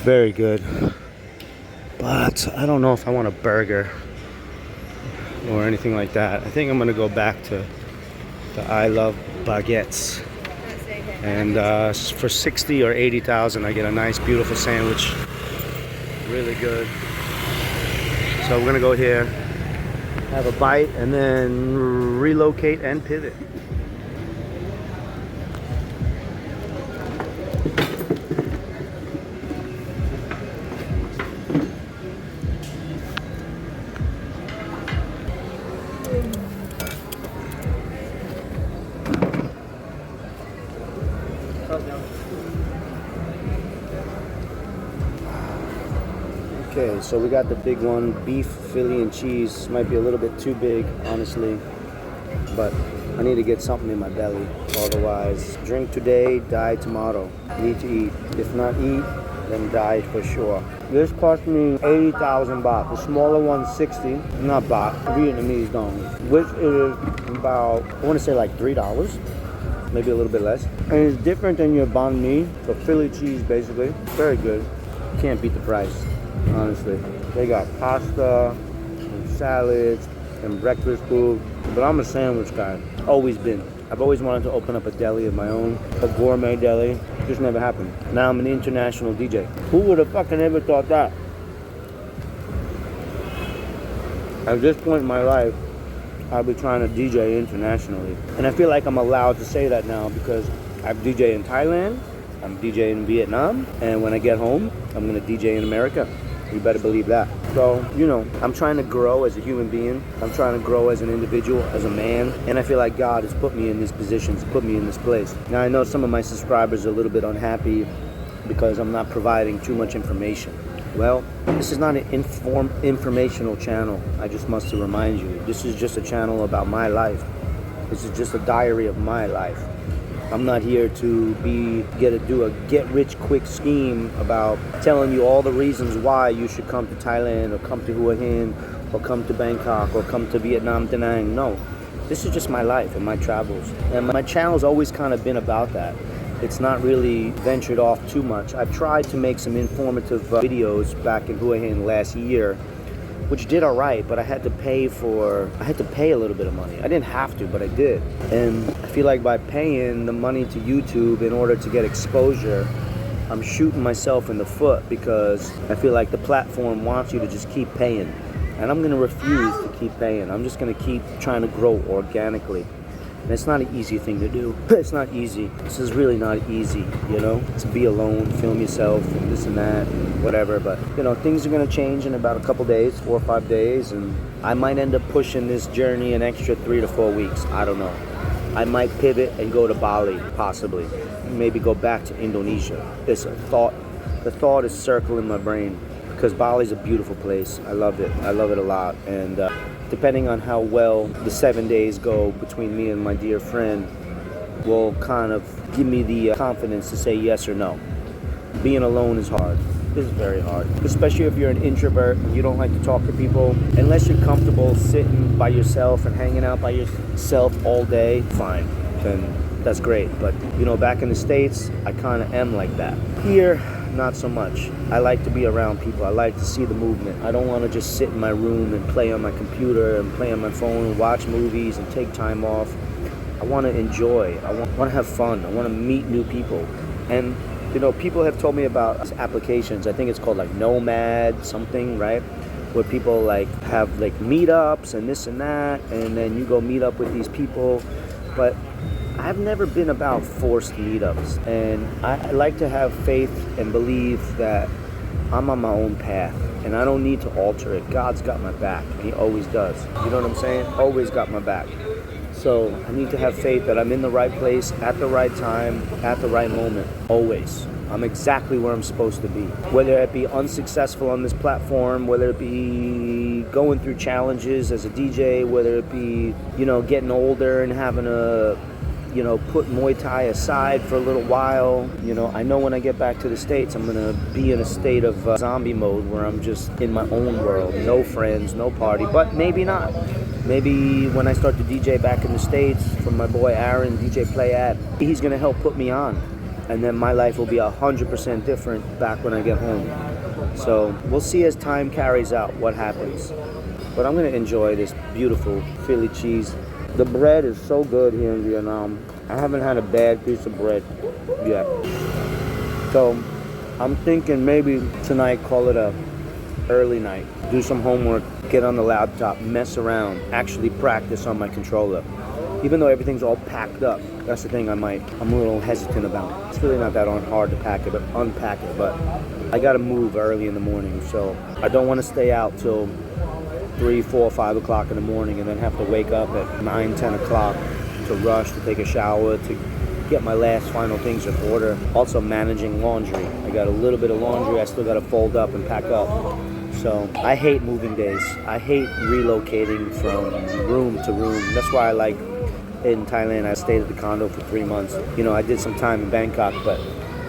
Very good. But I don't know if I want a burger or anything like that. I think I'm gonna go back to the I Love Baguettes. And for 60 or 80,000, I get a nice, beautiful sandwich. Really good. So we're gonna go here, have a bite, and then relocate and pivot. Okay, so we got the big one, beef, Philly, and cheese. Might be a little bit too big, honestly, but I need to get something in my belly. Otherwise, drink today, die tomorrow. Need to eat. If not eat, then die for sure. This cost me 80,000 baht. The smaller one, 60. Not baht, Vietnamese dong, which is about, I want to say like $3, maybe a little bit less. And it's different than your banh mi, so Philly cheese basically. Very good. Can't beat the price. Honestly, they got pasta and salads and breakfast food, but I'm a sandwich guy. Always been. I've always wanted to open up a deli of my own, a gourmet deli. Just never happened. Now I'm an international DJ. Who would have fucking ever thought that? At this point in my life, I'll be trying to DJ internationally, and I feel like I'm allowed to say that now because I've DJ in Thailand, I'm DJ in Vietnam, and when I get home, I'm gonna DJ in America. You better believe that. So, you know, I'm trying to grow as a human being. I'm trying to grow as an individual, as a man. And I feel like God has put me in these positions, put me in this place. Now, I know some of my subscribers are a little bit unhappy because I'm not providing too much information. Well, this is not an informational channel. I just must remind you. This is just a channel about my life. This is just a diary of my life. I'm not here to do a get-rich-quick scheme about telling you all the reasons why you should come to Thailand or come to Hua Hin or come to Bangkok or come to Vietnam, Da Nang. No, this is just my life and my travels. And my channel's always kind of been about that. It's not really ventured off too much. I've tried to make some informative videos back in Hua Hin last year, which did all right, but I had to pay a little bit of money. I didn't have to, but I did. And I feel like by paying the money to YouTube in order to get exposure, I'm shooting myself in the foot because I feel like the platform wants you to just keep paying. And I'm gonna refuse to keep paying. I'm just gonna keep trying to grow organically. And it's not an easy thing to do. It's not easy. This is really not easy, you know, to be alone, film yourself, and this and that, and whatever. But, you know, things are going to change in about a couple days, 4 or 5 days, and I might end up pushing this journey an extra 3 to 4 weeks. I don't know. I might pivot and go to Bali, possibly. Maybe go back to Indonesia. It's a thought. The thought is circling my brain because Bali's a beautiful place. I love it. I love it a lot. And depending on how well the 7 days go between me and my dear friend will kind of give me the confidence to say yes or no. Being alone is hard. It's very hard, especially if you're an introvert and you don't like to talk to people. Unless you're comfortable sitting by yourself and hanging out by yourself all day, fine, then that's great. But, you know, back in the States, I kind of am like that. Here, not so much. I like to be around people. I like to see the movement. I don't want to just sit in my room and play on my computer and play on my phone and watch movies and take time off. I want to enjoy. I want to have fun. I want to meet new people. And, you know, people have told me about applications. I think it's called like Nomad something, right? Where people like have like meetups and this and that, and then you go meet up with these people. But I've never been about forced meetups, and I like to have faith and believe that I'm on my own path, and I don't need to alter it. God's got my back, and He always does. You know what I'm saying? Always got my back. So I need to have faith that I'm in the right place at the right time, at the right moment, always. I'm exactly where I'm supposed to be. Whether it be unsuccessful on this platform, whether it be going through challenges as a DJ, whether it be, getting older and having to, put Muay Thai aside for a little while. I know when I get back to the States, I'm gonna be in a state of zombie mode where I'm just in my own world, no friends, no party, but maybe not. Maybe when I start to DJ back in the States from my boy Aaron, DJ Play At, he's gonna help put me on. And then my life will be 100% different back when I get home. So we'll see as time carries out what happens. But I'm gonna enjoy this beautiful Philly cheese. The bread is so good here in Vietnam. I haven't had a bad piece of bread yet. So I'm thinking maybe tonight call it a early night. Do some homework, get on the laptop, mess around, actually practice on my controller. Even though everything's all packed up, that's the thing I'm a little hesitant about. It's really not that hard to pack it, but unpack it. But I gotta move early in the morning, so I don't want to stay out till 3, 4, 5 o'clock in the morning and then have to wake up at 9, 10 o'clock to rush, to take a shower, to get my last final things in order. Also managing laundry. I got a little bit of laundry I still gotta fold up and pack up. So I hate moving days. I hate relocating from room to room. That's why I like in Thailand, I stayed at the condo for 3 months. I did some time in Bangkok, but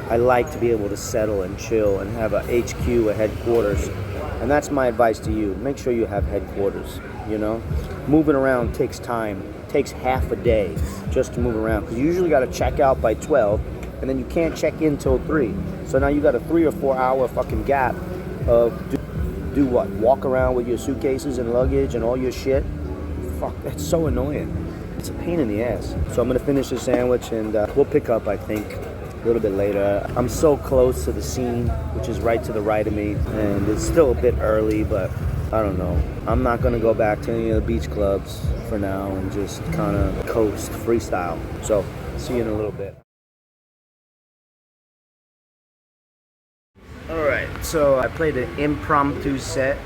I like to be able to settle and chill and have a HQ, a headquarters. And that's my advice to you. Make sure you have headquarters, Moving around takes time. Takes half a day just to move around. Because you usually got to check out by 12, and then you can't check in till 3. So now you got a 3 or 4 hour fucking gap of do what? Walk around with your suitcases and luggage and all your shit? Fuck, that's so annoying. It's a pain in the ass. So I'm going to finish the sandwich, and we'll pick up, I think, a little bit later. I'm so close to the scene, which is right to the right of me, and it's still a bit early, but I don't know. I'm not gonna go back to any of the beach clubs for now and just kind of coast, freestyle. So, see you in a little bit. Alright, so I played an impromptu set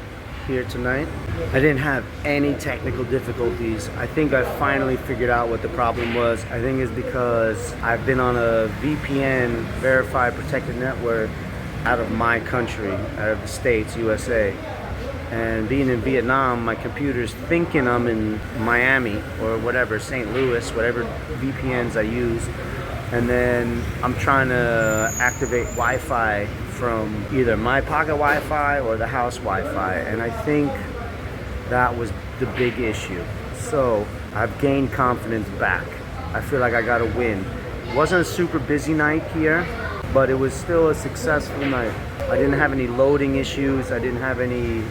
here tonight. I didn't have any technical difficulties. I think I finally figured out what the problem was. I think it's because I've been on a VPN, Verified Protected Network, out of my country, out of the States, USA. And being in Vietnam, my computer's thinking I'm in Miami or whatever, St. Louis, whatever VPNs I use. And then I'm trying to activate Wi-Fi from either my pocket Wi-Fi or the house Wi-Fi, and I think that was the big issue. So I've gained confidence back. I feel like I got a win. It wasn't a super busy night here, but it was still a successful night. I didn't have any loading issues. I didn't have any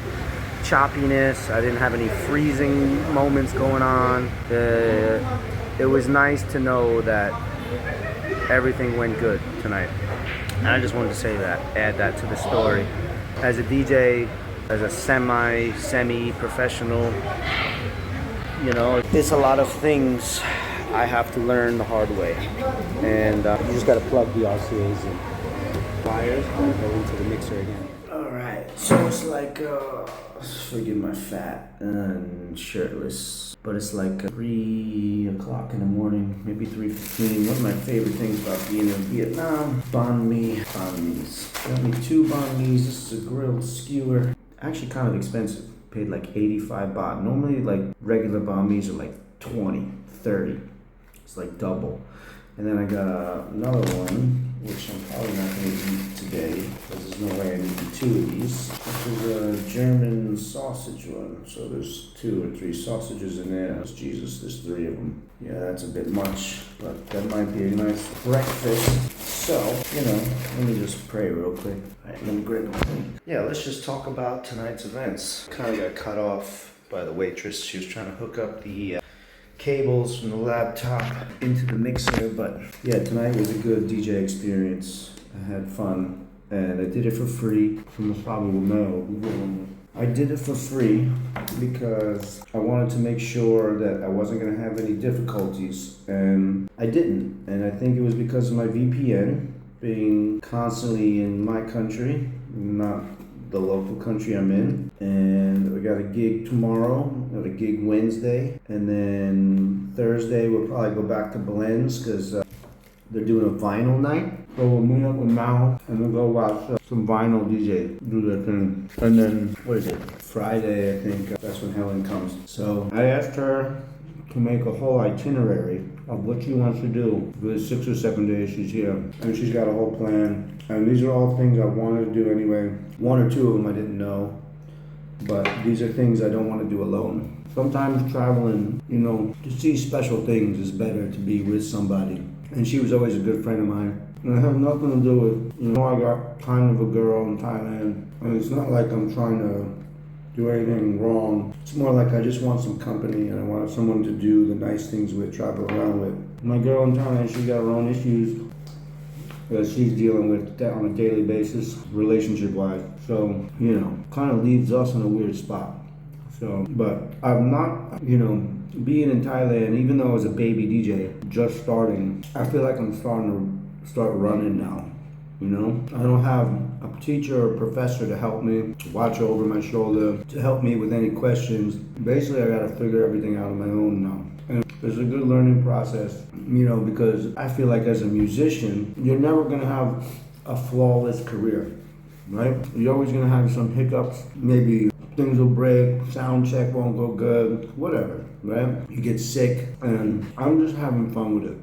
choppiness. I didn't have any freezing moments going on. It was nice to know that everything went good tonight. And I just wanted to say that, add that to the story. As a DJ, as a semi-professional, there's a lot of things I have to learn the hard way. And you just got to plug the RCAs and wires and go into the mixer again. Alright, so it's like, forgive my fat and shirtless, but it's like 3 o'clock in the morning, maybe 3:15. One of my favorite things about being in Vietnam, banh mi's. Got me 2 banh mi's. This is a grilled skewer. Actually kind of expensive. Paid like 85 baht. Normally like regular banh mi's are like 20, 30. It's like double. And then I got another one, which I'm probably not going to eat today, because there's no way I need 2 of these. This is a German sausage one, so there's 2 or 3 sausages in there. Jesus, there's 3 of them. Yeah, that's a bit much, but that might be a nice breakfast. So, let me just pray real quick. All right, let me grab a plate. Yeah, let's just talk about tonight's events. Kind of got cut off by the waitress. She was trying to hook up the cables from the laptop into the mixer, but yeah, tonight was a good DJ experience. I had fun, and I did it for free. You most probably will know. I did it for free because I wanted to make sure that I wasn't going to have any difficulties, and I didn't. And I think it was because of my VPN being constantly in my country, not the local country I'm in. And we got a gig tomorrow, we got a gig Wednesday, and then Thursday we'll probably go back to Blends because they're doing a vinyl night. So we'll meet up with Mal and we'll go watch some vinyl DJ do their thing. And then, what is it? Friday, I think, that's when Helen comes. So I asked her to make a whole itinerary of what she wants to do for the 6 or 7 days she's here. And she's got a whole plan. And these are all things I wanted to do anyway. 1 or 2 of them I didn't know. But these are things I don't want to do alone. Sometimes traveling, you know, to see special things is better to be with somebody. And she was always a good friend of mine. And it had nothing to do with, you know, I got kind of a girl in Thailand. And it's not like I'm trying to do anything wrong. It's more like I just want some company and I want someone to do the nice things with, travel around with. My girl in Thailand, she's got her own issues that she's dealing with on a daily basis, relationship-wise. So, you know, kind of leaves us in a weird spot. So, but I'm not, you know, being in Thailand, even though I was a baby DJ, just starting, I feel like I'm starting to start running now. You know, I don't have a teacher or professor to help me, to watch over my shoulder, to help me with any questions. Basically, I got to figure everything out on my own now. And it's a good learning process, you know, because I feel like as a musician, you're never going to have a flawless career, right? You're always going to have some hiccups. Maybe things will break, sound check won't go good, whatever, right? You get sick, and I'm just having fun with it.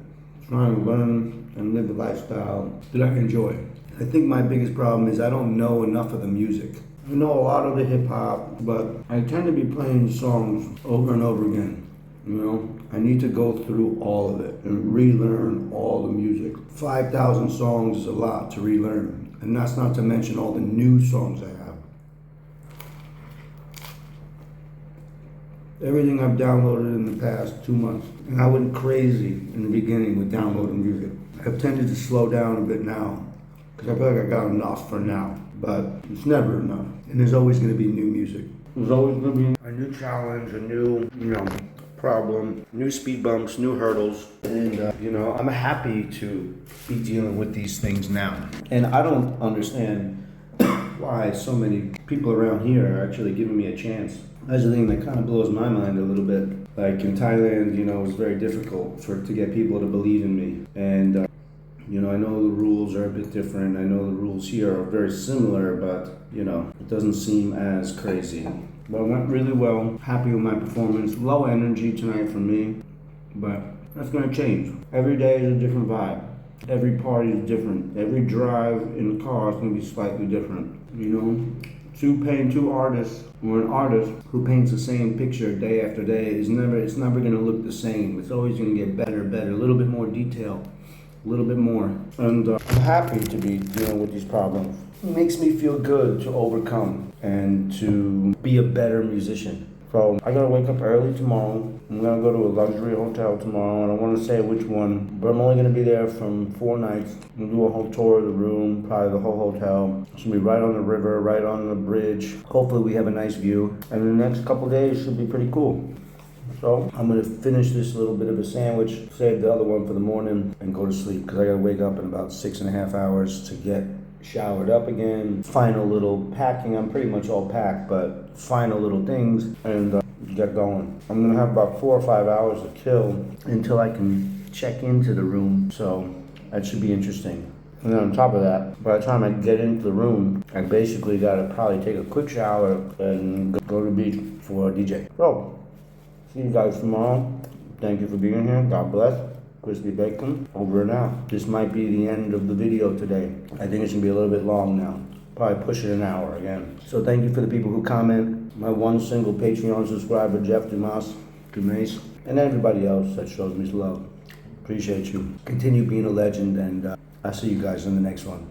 Trying to learn and live a lifestyle that I enjoy. I think my biggest problem is I don't know enough of the music. I know a lot of the hip hop, but I tend to be playing songs over and over again. You know, I need to go through all of it and relearn all the music. 5,000 songs is a lot to relearn, and that's not to mention all the new songs I have. Everything I've downloaded in the past 2 months, and I went crazy in the beginning with downloading music. I've tended to slow down a bit now, because I feel like I got enough for now, but it's never enough, and there's always going to be new music. There's always going to be a new challenge, a new, you know, problem, new speed bumps, new hurdles, and you know, I'm happy to be dealing with these things now. And I don't understand why so many people around here are actually giving me a chance. That's the thing that kind of blows my mind a little bit. Like in Thailand, you know, it was very difficult to get people to believe in me. And, you know, I know the rules are a bit different. I know the rules here are very similar, but, you know, it doesn't seem as crazy. But it went really well. Happy with my performance. Low energy tonight for me, but that's going to change. Every day is a different vibe. Every party is different. Every drive in the car is going to be slightly different, you know? Two artists, or an artist who paints the same picture day after day it's never going to look the same. It's always going to get better, a little bit more detail, a little bit more. And I'm happy to be dealing with these problems. It makes me feel good to overcome and to be a better musician. So I gotta wake up early tomorrow. I'm gonna go to a luxury hotel tomorrow. I don't want to say which one, but I'm only gonna be there from 4 nights. I'm gonna do a whole tour of the room, probably the whole hotel. It's gonna be right on the river, right on the bridge. Hopefully we have a nice view. And the next couple days should be pretty cool. So I'm gonna finish this little bit of a sandwich, save the other one for the morning, and go to sleep because I gotta wake up in about 6.5 hours to get showered up again. Final little packing. I'm pretty much all packed, but final little things and get going. I'm gonna have about 4 or 5 hours to kill until I can check into the room. So that should be interesting. And then on top of that, by the time I get into the room, I basically gotta probably take a quick shower and go to the beach for a DJ. So see you guys tomorrow. Thank you for being here. God bless. Crispy Bacon, over and out. This might be the end of the video today. I think it's gonna be a little bit long now. Probably pushing an hour again. So thank you for the people who comment. My one single Patreon subscriber, Jeff Dumas, and everybody else that shows me love. Appreciate you. Continue being a legend, and I'll see you guys in the next one.